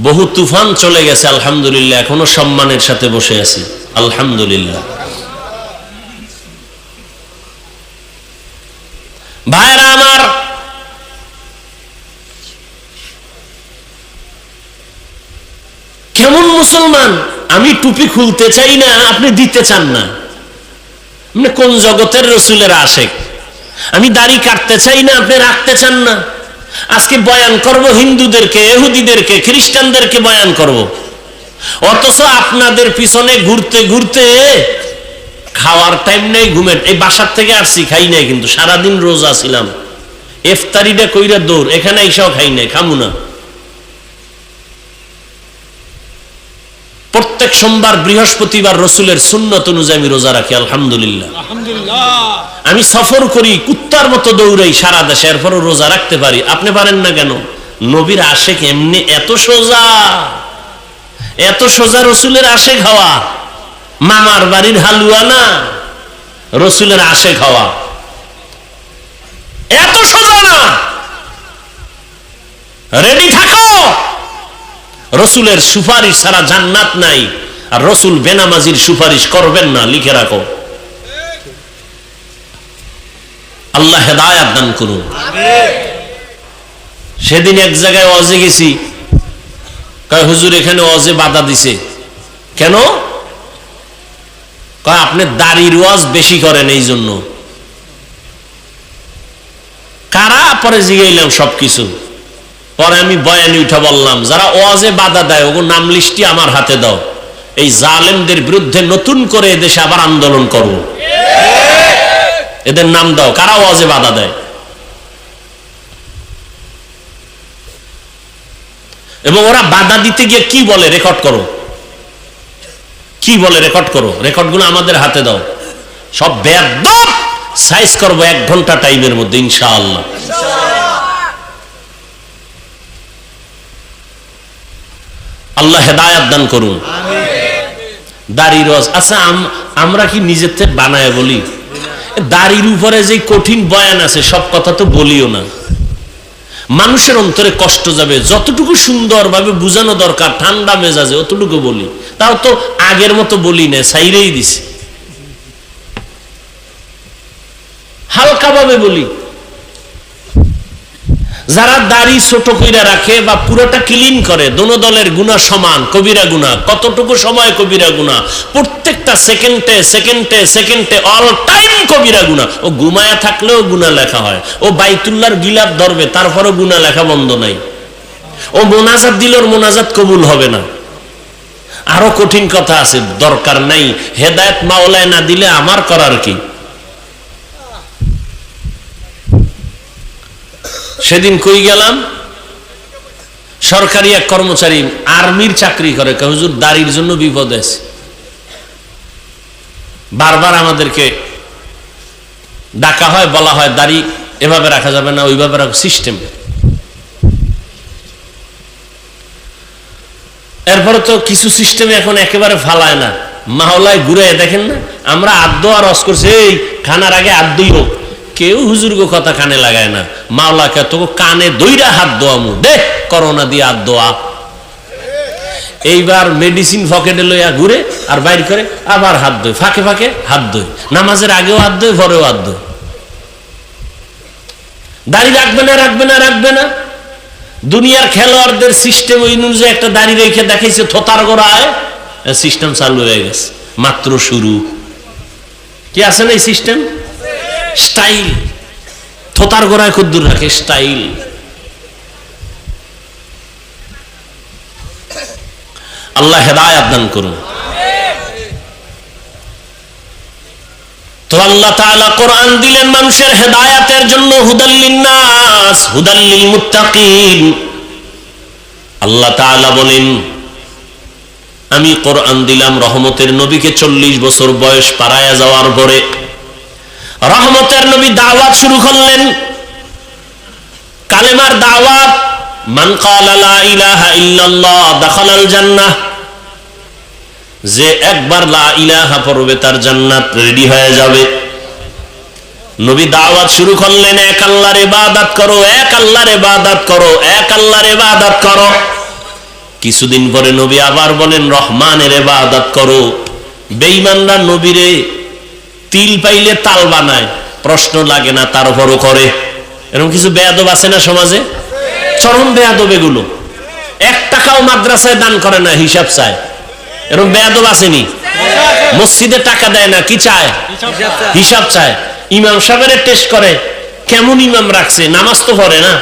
বহু তুফান চলে গেছে। আলহামদুলিল্লাহ, এখনো সম্মানের সাথে বসে আছি আলহামদুলিল্লাহ। ভাইরা আমার, কেমন মুসলমান? আমি টুপি খুলতে চাই না, আপনি দিতে চান না। মানে কোন জগতের রসুলের আশেক? আমি দাড়ি কাটতে চাই না, আপনি রাখতে চান না। আজকে বয়ান করব হিন্দুদেরকে, ইহুদিদেরকে, খ্রিস্টানদেরকে বয়ান করব, অথচ আপনাদের পিছনে ঘুরতে ঘুরতে খাওয়ার টাইম নেই, ঘুমের। এই বাসার থেকে আসছি, খাই নাই, কিন্তু সারাদিন রোজা ছিলাম। ইফতারিটা কইরা দৌড়, এখানে এসেও খাই নাই, খামু না। প্রত্যেক সোমবার, বৃহস্পতিবার রসুলের সুন্নত অনুযায়ী আমি রোজা রাখি আলহামদুলিল্লাহ। আমি সফর করি, কুত্তার মতো দৌড়াই সারা দেশে, এরপরও রোজা রাখতে পারি। আপনি পারেন না কেন? নবীর আশেক এমনি এত সোজা, এত সোজা রসুলের আশেক হওয়া। মামার বাড়ির হালুয়া না, রসুলের আশেক হওয়া এত সোজা না। রেডি থাকো, রসুলের সুপারিশ ছাড়া জান্নাত নাই, আর রসুল বেনামাজির সুপারিশ করবেন না, লিখে রাখো। আল্লাহ হেদায়েত দান করুন। সেদিন এক জায়গায় ওয়াজে গেছি, কয় হুজুর এখানে ওয়াজে বাধা দিছে কেন? কয় আপনি দাড়ির ওয়াজ বেশি করেন এই জন্য। কারা? পরে জিগাইলাম সবকিছু। পরে আমি বয়ানে উঠে বললাম, যারা ওয়াজে বাধা দেয় ওগো নাম লিস্টি আমার হাতে দাও। এই জালেমদের বিরুদ্ধে নতুন করে এদেশে আবার আন্দোলন করব, এদের নাম দাও, কারা ওয়াজে বাধা দেয়। এবং ওরা বাধা দিতে গিয়ে কি বলে রেকর্ড করো, কি বলে রেকর্ড করো, রেকর্ডগুলো আমাদের হাতে দাও। সব বেয়াদব সাইজ করবো 1 ঘন্টা টাইমের মধ্যে ইনশাআল্লাহ। আল্লাহ হেদায়েত দান করুন। দাড়ির ওয়াজ, আচ্ছা আমরা কি নিজের থেকে বানায় বলি? দাড়ির উপরে যে কঠিন বয়ান আছে সব কথা তো বলিও না, মানুষের অন্তরে কষ্ট যাবে। যতটুকু সুন্দরভাবে বুঝানো দরকার ঠান্ডা মেজাজে অতটুকু বলি, তাও তো আগের মতো বলি না, সাইরেই দিছি, হালকা ভাবে বলি। যারা দাড়ি ছোট কইরা রাখে বা পুরোটা ক্লিন করে, দোনো দলের গুনাহ সমান। কবিরা গুনাহ কতটুকু সময় কবিরা গুনাহ? প্রত্যেকটা সেকেন্ডে সেকেন্ডে সেকেন্ডে অল টাইম কবিরা গুনাহ। ও ঘুমায়া থাকলেও গুনাহ লেখা হয়। ও বাইতুল্লাহর গিলাফ ধরবে, তারপরও গুনাহ লেখা বন্ধ নাই। ও মোনাজাত দিলেও মোনাজাত কবুল হবে না। আরো কঠিন কথা আছে, দরকার নাই। হেদায়েত মাওলায় না দিলে আমার করার কি? সেদিন কই গেলাম, সরকারি এক কর্মচারী আর্মির চাকরি করে, হুজুর দাড়ির জন্য বিপদ আছে। বারবার আমাদেরকে ডাকা হয়, বলা হয় দাড়ি এভাবে রাখা যাবে না, ওইভাবে রাখা সিস্টেম। এরপরে তো কিছু সিস্টেমে এখন একেবারে ফালায় না, মাওলায় ঘুরে দেখেন না। আমরা আদ্য আর রস করছি, এই খানার আগে আদ্যই হোক। কেউ হুজুর গো কথা কানে লাগায় না। মাওলাকে তো কানে দইরা হাত দোয়ামু, দেখ করোনা দিয়ে হাত দোয়া। এইবার মেডিসিন পকেটে লইয়া ঘুরে আর বাইর করে আবার হাত দই, ফাঁকে ফাঁকে হাত দই। নামাজের আগেও হাত দই, পরেও হাত দই। দাড়ি রাখবে না, রাখবে না, রাখবে না। দুনিয়ার খেলোয়াড়দের সিস্টেম ওই অনুযায়ী একটা দাড়ি রেখে দেখাইছে থোতার গোড়ায়, সিস্টেম চালু হয়ে গেছে। মাত্র শুরু। কি আছে না এই সিস্টেম? স্টাইল। থোতার গোড়ায় খুদ্দুর রাখে স্টাইল। আল্লাহ হেদায়েত দান করুন। তো আল্লাহ তাআলা কোরআন দিলেন মানুষের হেদায়েতের জন্য, হুদাল্লিন নাস হুদাল্লিল মুত্তাকিন। আল্লাহ তাআলা বলেন, আমি কোরআন দিলাম রহমতের নবীকে। 40 বছর বয়স পারায়া যাওয়ার পরে রহমতের নবী দাওয়াত শুরু করলেন, কালেমার দাওয়াত। মান ক্বালা লা ইলাহা ইল্লাল্লাহ দাখালাল জান্নাহ। যে একবার লা ইলাহা পড়বে তার জান্নাত রেডি হয়ে যাবে। নবী দাওয়াত শুরু করলেন, এক আল্লাহর ইবাদত করো, এক আল্লাহর ইবাদত করো, এক আল্লাহর ইবাদত করো। কিছুদিন পরে নবী আবার বলেন, রহমানের ইবাদত করো। বেঈমানরা নবীরে তিল পাইলে তাল বানায়, প্রশ্ন লাগে না, তারপরও করে। এরকম কিছু বেয়াদব আছে না সমাজে? চরম বেয়াদব এগুলো। 1 টাকাও মাদ্রাসায় দান করে না, হিসাব চায়। এরকম বেয়াদব আসেনি? মসজিদে টাকা দেয় না, কি চায়? হিসাব চায়। ইমাম সাহেবের টেস্ট করে, কেমন ইমাম রাখছে, নামাজ তো পড়ে না।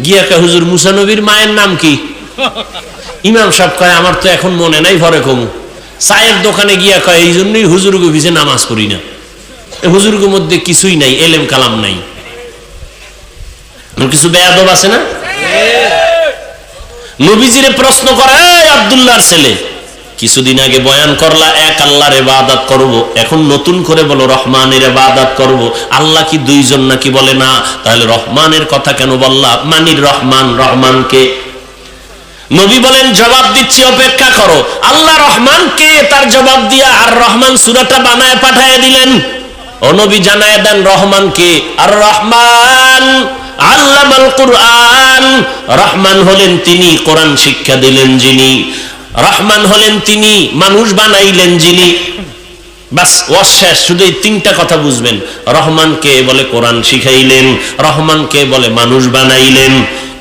গিয়া কয়, হুজুর মুসা নবীর মায়ের নাম কি? ইমাম সাহেব কয়, আমার তো এখন মনে নাই, পরে কমু। চায়ের দোকানে গিয়া কয়, এই জন্যই হুজুরগো ভিজে নামাজ পড়ি না। হুজুরগো মধ্যে কিছুই নাই, এলেম কালাম নাই। কিছু বেয়াদব আছে না? নবীজিরে প্রশ্ন করে, এই আব্দুল্লাহর ছেলে, কিছুদিন আগে বয়ান করলা এক আল্লাহর ইবাদত করব, এখন নতুন করে বলো রহমানের ইবাদত করব। আল্লাহ কি দুইজন নাকি? বলে না। তাহলে রহমানের কথা কেন বললা? মানির রহমান, রহমানকে। নবী বলেন, জবাব দিচ্ছি, অপেক্ষা করো। আল্লাহ রহমান কে তার জবাব দিয়া আর রহমান সূরাটা বানায় পাঠায় দিলেন। ও নবী জানায় দেন রহমান কে। আর রহমান আল্লামাল কুরআন। রহমান হলেন তিনি, কোরআন শিক্ষা দিলেন যিনি। রহমান হলেন তিনি, মানুষ বানাইলেন যিনি। বাস শেষ। শুধু এই 3টা কথা বুঝবেন। রহমানকে বলে কোরআন শিখাইলেন, রহমানকে বলে মানুষ বানাইলেন।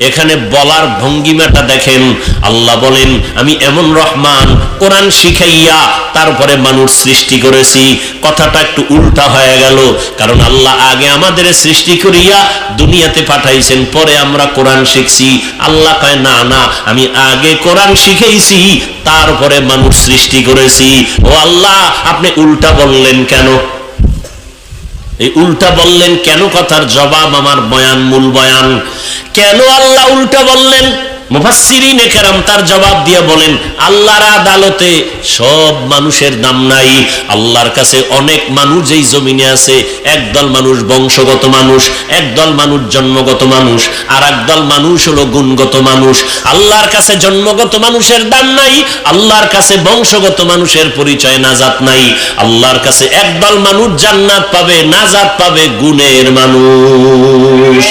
এখানে বলার ভঙ্গিমাটা দেখেন। আল্লাহ বলেন, আমি এমন রহমান, কোরআন শিখাইয়া তারপরে মানুষ সৃষ্টি করেছি। কথাটা একটু উল্টা হয়ে গেল, কারণ আল্লাহ আগে আমাদের সৃষ্টি করিয়া দুনিয়াতে পাঠাইছেন, পরে আমরা কোরআন শিখছি। আল্লাহ কয়, না না, আমি আগে কোরআন শিখাইছি, তারপরে মানুষ সৃষ্টি করেছি। ও আল্লাহ, আপনি উল্টা বললেন কেন? এই উল্টা বললেন কেন? কথার জবাব আমার বয়ান, মূল বয়ান। কেন আল্লাহ উল্টা বললেন? মুফাসসিরিনে কেরাম তার জবাব দিয়ে বলেন, আল্লাহর আদালতে সব মানুষের দাম নাই। আল্লাহর কাছে অনেক মানুষ যেই জমিনে আছে, একদল মানুষ বংশগত মানুষ, একদল মানুষ জন্মগত মানুষ, আর একদল মানুষ হলো গুণগত মানুষ। আল্লাহর কাছে জন্মগত মানুষের দাম নাই, আল্লাহর কাছে বংশগত মানুষের পরিচয় নাজাত নাই। আল্লাহর কাছে একদল মানুষ জান্নাত পাবে, নাজাত পাবে গুণের মানুষ।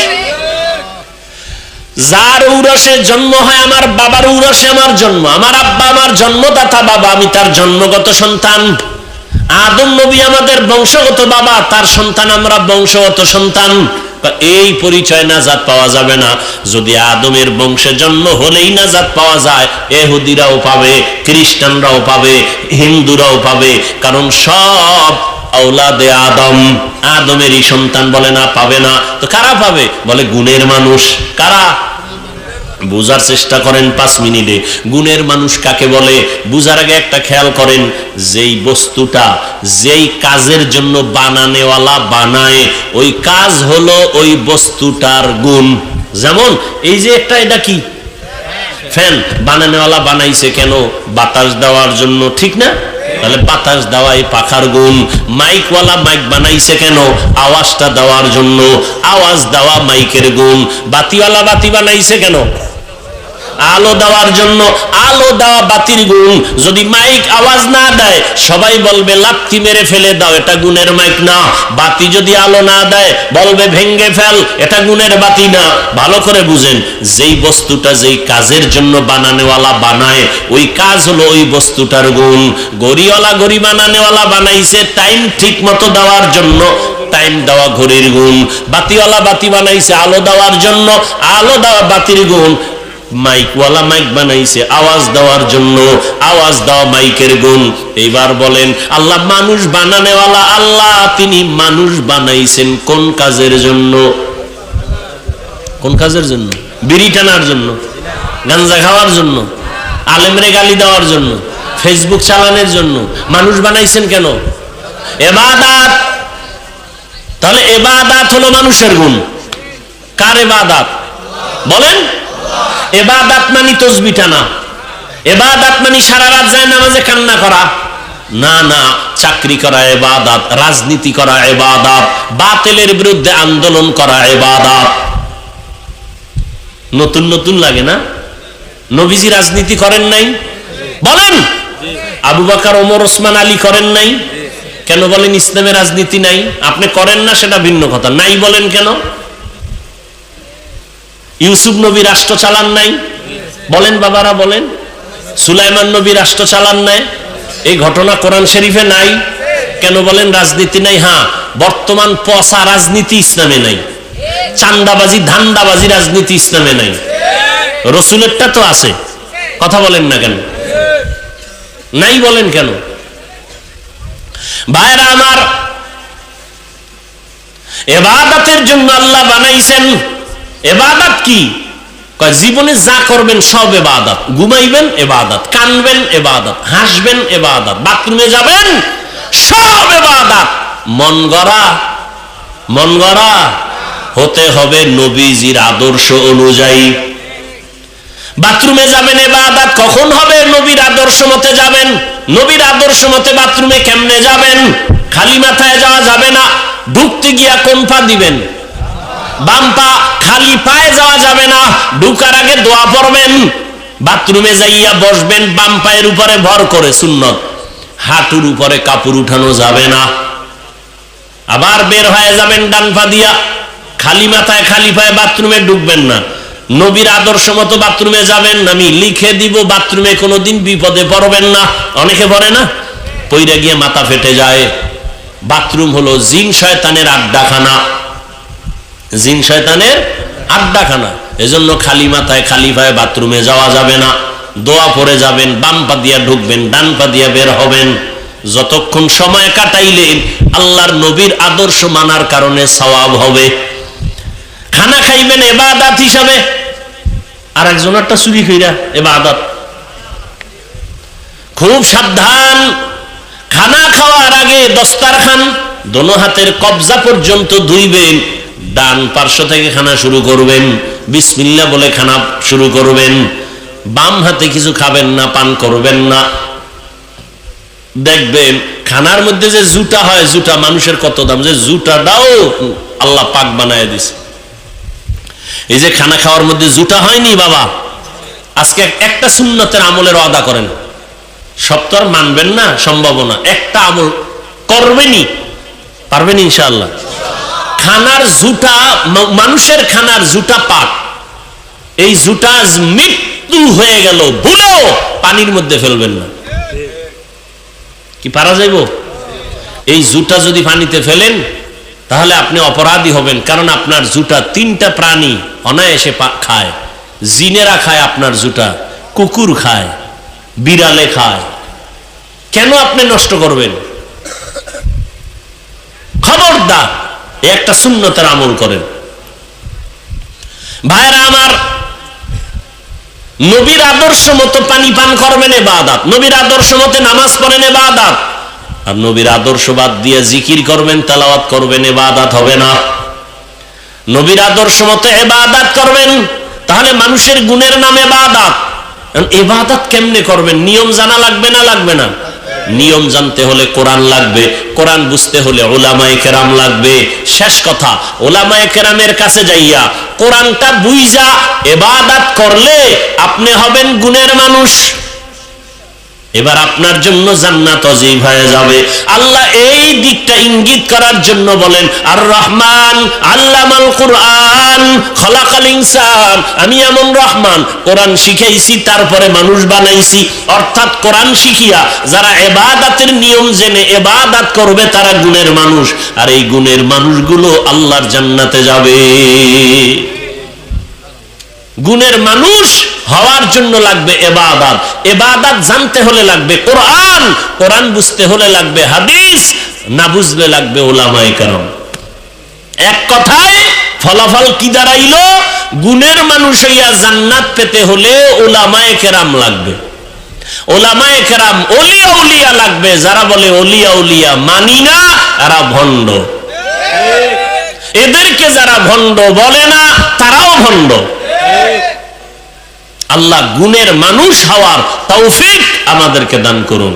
যার উরসে জন্ম হয়, আমার বাবার উরসে আমার জন্ম, আমার আব্বা আমার জন্মদাতা বাবা, আমি তার জন্মগত সন্তান। আদম নবী আমাদের বংশগত বাবা, তার সন্তান আমরা বংশগত সন্তান। এই পরিচয় নাজাত পাওয়া যাবে না। যদি আদমের বংশে জন্ম হলেই নাজাত পাওয়া যায়, ইহুদিরাও পাবে, খ্রিস্টানরাও পাবে, হিন্দুরাও পাবে, কারণ সব আওলাদে আদম, আদমেরই সন্তান। বলে না পাবে না, তো কারা পাবে? বলে গুণের মানুষ। কারা? বুঝার চেষ্টা করেন 5 মিনিটে। গুণের মানুষ কাকে বলে বুঝার আগে একটা খেয়াল করেন, যেই বস্তুটা যেই কাজের জন্য বানানেওয়ালা বানায়, ওই কাজ হলো ওই বস্তুটার গুণ। যেমন এই যে একটা, এটা কি ফ্যান, বানানেওয়ালা বানাইছে কেন? বাতাস দেওয়ার জন্য, ঠিক না? তাহলে বাতাস দেওয়াই পাখার গুণ। মাইকওয়ালা মাইক বানাইছে কেন? আওয়াজটা দেওয়ার জন্য, আওয়াজ দেওয়া মাইকের গুণ। বাতিওয়ালা বাতি বানাইছে কেন? আলো দেওয়ার জন্য, আলো দেওয়া বাতির গুণ। যদি মাইক আওয়াজ না দেয় সবাই বলবে লাথি মেরে ফেলে দাও, এটা গুণের মাইক না। বাতি যদি আলো না দেয় বলবে ভেঙ্গে ফেল, এটা গুণের বাতি না। ভালো করে বুঝেন, যেই বস্তুটা যেই কাজের জন্য বানানেওয়ালা বানায়, ওই কাজ হলো ওই বস্তুটার গুণ। ঘড়িওয়ালা ঘড়ি বানানেওয়ালা বানাইছে টাইম ঠিক মতো দেওয়ার জন্য, টাইম দেওয়া ঘড়ির গুণ। বাতিওয়ালা বাতি বানাইছে আলো দেওয়ার জন্য, আলো দেওয়া বাতির গুণ। মাইকওয়ালা মাইক বানাইছে আওয়াজ দেওয়ার জন্য, আওয়াজ দেওয়া মাইকের গুণ। এইবার বলেন, আল্লাহ মানুষ বানানেওয়ালা আল্লাহ, তিনি মানুষ বানাইছেন কোন কাজের জন্য? কোন কাজের জন্য? বিড়ি টানার জন্য, গাঞ্জা খাওয়ার জন্য, আলেমরে গালি দেওয়ার জন্য, ফেসবুক চালানোর জন্য মানুষ বানাইছেন কেন? ইবাদত। তাহলে ইবাদত হলো মানুষের গুণ। কার ইবাদত? বলেন। ইবাদত মানে তাসবিহ টানা, ইবাদত মানে সারা রাত যায় নামাজে কান্না করা না, না। চাকরি করা ইবাদত, রাজনীতি করা ইবাদত, বাতিলের বিরুদ্ধে আন্দোলন করা ইবাদত। নতুন নতুন লাগে না? নবীজি রাজনীতি করেন নাই? বলেন। আবু বকর, ওমর, ওসমান, আলী করেন নাই? কেন বলেন ইসলামে রাজনীতি নাই? আপনি করেন না সেটা ভিন্ন কথা, নাই বলেন কেন? ইউসুফ নবী রাষ্ট্র চালান নাই? বলেন বাবারা, বলেন। সুলাইমান নবী রাষ্ট্র চালান নাই? এই ঘটনা কোরআন শরীফে নাই? কেন বলেন রাজনীতি নাই? হ্যাঁ, বর্তমান পচা রাজনীতি ইসলামে নাই। চান্দাবাজি, ধান্দাবাজি রাজনীতি ইসলামে নাই। রসুলেরটা তো আছে, কথা বলেন না কেন? নাই বলেন কেন? ভাইরা আমার, ইবাদতের জন্য আল্লাহ বানাইছেন। ইবাদত কি? জীবনে যা করবেন সব ইবাদত। ঘুমাইবেন ইবাদত, কানবেন ইবাদত, হাসবেন ইবাদত, বাথরুমে যাবেন সব ইবাদত। মন গড়া হতে হবে নবীজির আদর্শ অনুযায়ী। বাথরুমে যাবেন ইবাদত কখন হবে? নবীর আদর্শ মতে যাবেন। নবীর আদর্শ মতে বাথরুমে কেমনে যাবেন? খালি মাথায় যাওয়া যাবে না। ঢুকতে গিয়া কোন পা দিবেন? বাম পা। খালি পায়ে যাওয়া যাবে না, ঢুকার আগে দোয়া পড়বেন। বাথরুমে যাইয়া বসবেন বাম পায়ের উপরে ভর করে, সুন্নত। হাঁটুর উপরে কাপড় উঠানো যাবে না। আবার বের হয়ে যাবেন ডান পা দিয়া। খালি মাথায় খালি পায়ে বাথরুমে ঢুকবেন না। নবীর আদর্শ মতো বাথরুমে যাবেন। আমি লিখে দিব, বাথরুমে কোনোদিন বিপদে পড়বেন না। অনেকে পড়ে না, পইরা গিয়ে মাথা ফেটে যায়। বাথরুম হলো জিন শয়তানের আড্ডাখানা, জিন শয়তানের আড্ডাখানা। এজন্য খালি মাথায় খালি পায়ে বাথরুমে যাওয়া যাবে না। দোয়া পড়ে যাবেন, বাম পা দিয়া ঢুকবেন, ডান পা দিয়া বের হবেন। যতক্ষণ সময় কাটাইলেন আল্লাহর নবীর আদর্শ মানার কারণে সওয়াব হবে। খানা খাইবেন ইবাদত হিসাবে, আর একজনেরটা চুরি কইরা ইবাদত। খুব সাবধান। খানা খাওয়ার আগে দস্তারখান দোনো হাতের কবজা পর্যন্ত ধুইবেন। ডান পার্শ্ব থেকে খানা শুরু করবেন, বিসমিল্লাহ বলে খানা শুরু করবেন। বাম হাতে কিছু খাবেন না, পান করবেন না। দেখবেন খানার মধ্যে যে জুটা হয়, জুটা মানুষের কত দাম, যে জুটাটাও আল্লাহ পাক বানায় দিছে। এই যে খানা খাওয়ার মধ্যে জুটা হয়নি বাবা, আজকে একটা সুন্নতের আমলের ওয়াদা করেন। সব তো আর মানবেন না, সম্ভাবনা। একটা আমল করবেনই, পারবেন ইনশাআল্লাহ। খানার জুটা, মানুষের খানার জুটা পাক। এই জুটা মৃত্যু হয়ে গেল, ভুলেও পানির মধ্যে ফেলবেন না। কি পারা যাইব? এই জুটা যদি পানিতে ফেলেন তাহলে আপনি অপরাধী হবেন, কারণ আপনার জুতা তিনটা প্রাণী অনায়াসে খায়। জিনেরা খায় আপনার জুতা, কুকুর খায়, বিড়ালে খায়। কেন আপনি নষ্ট করবেন? খবরদার, একটা সুন্নতের আমল করেন। ভাইরা আমার, নবীর আদর্শ মতো পানি পান করবেন ইবাদত, নবীর আদর্শ মতো নামাজ পড়েন ইবাদত। আর নবীর আদর্শ বাদ দিয়ে জিকির করবেন, তেলাওয়াত করবেন, ইবাদত হবে না। নবীর আদর্শ মতো ইবাদত করবেন, তাহলে মানুষের গুণের নাম ইবাদত। ইবাদত কেমনে করবেন? নিয়ম জানা লাগবে না লাগবে না? নিয়ম জানতে হলে কোরআন লাগবে, কোরআন বুঝতে হলে উলামায়ে কেরাম লাগবে। শেষ কথা, উলামায়ে কেরামের কাছে যাইয়া কোরআনটা বুঝা ইবাদত করলে আপনি হবেন গুণের মানুষ। এবার আপনার জন্য জান্নাত অজীব হয়ে যাবে। আল্লাহ এই দিকটা ইঙ্গিত করার জন্য বলেন, আর রহমান আল্লামাল কুরআন খলাকাল ইনসান। আমি এমন রহমান, কোরআন শিখাইছি তারপরে মানুষ বানাইছি। অর্থাৎ কোরআন শিখিয়া যারা ইবাদতের নিয়ম জেনে ইবাদত করবে তারা গুণের মানুষ। আর এই গুণের মানুষগুলো আল্লাহর জান্নাতে যাবে। গুণের মানুষ হওয়ার জন্য লাগবে ইবাদত, ইবাদত জানতে হলে লাগবে কোরআন, কোরআন বুঝতে হলে লাগবে হাদিস, না বুঝলে লাগবে উলামায়ে কেরাম। এক কথায় ফলাফল কি দাঁড়াইলো? গুণের মানুষ হইয়া জান্নাত পেতে হলে উলামায়ে কেরাম লাগবে। উলামায়ে কেরাম ওলিয়া উলিয়া লাগবে। যারা বলে ওলিয়া উলিয়া মানি না, এরা ভণ্ড। এদেরকে যারা ভণ্ড বলে না, তারাও ভণ্ড। আল্লাহ গুণের মানুষ হওয়ার তৌফিক আমাদেরকে দান করুন।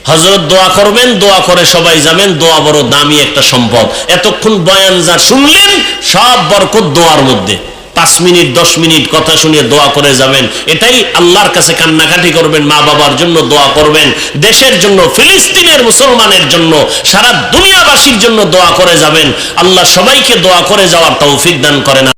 হযরত দোয়া করবেন, দোয়া করে সবাই যাবেন। দোয়া বড় দামি একটা সম্পদ। এতক্ষণ বয়ান যা শুনলেন সব বরকত দোয়ার মধ্যে। 5 মিনিট 10 মিনিট কথা শুনে দোয়া করে যাবেন। এটাই আল্লাহর কাছে কান্নাকাটি করবেন, মা বাবার জন্য দোয়া করবেন, দেশের জন্য, ফিলিস্তিনের মুসলমানের জন্য, সারা দুনিয়াবাসীর জন্য দোয়া করে যাবেন। আল্লাহ সবাইকে দোয়া করে যাওয়ার তৌফিক দান করেন।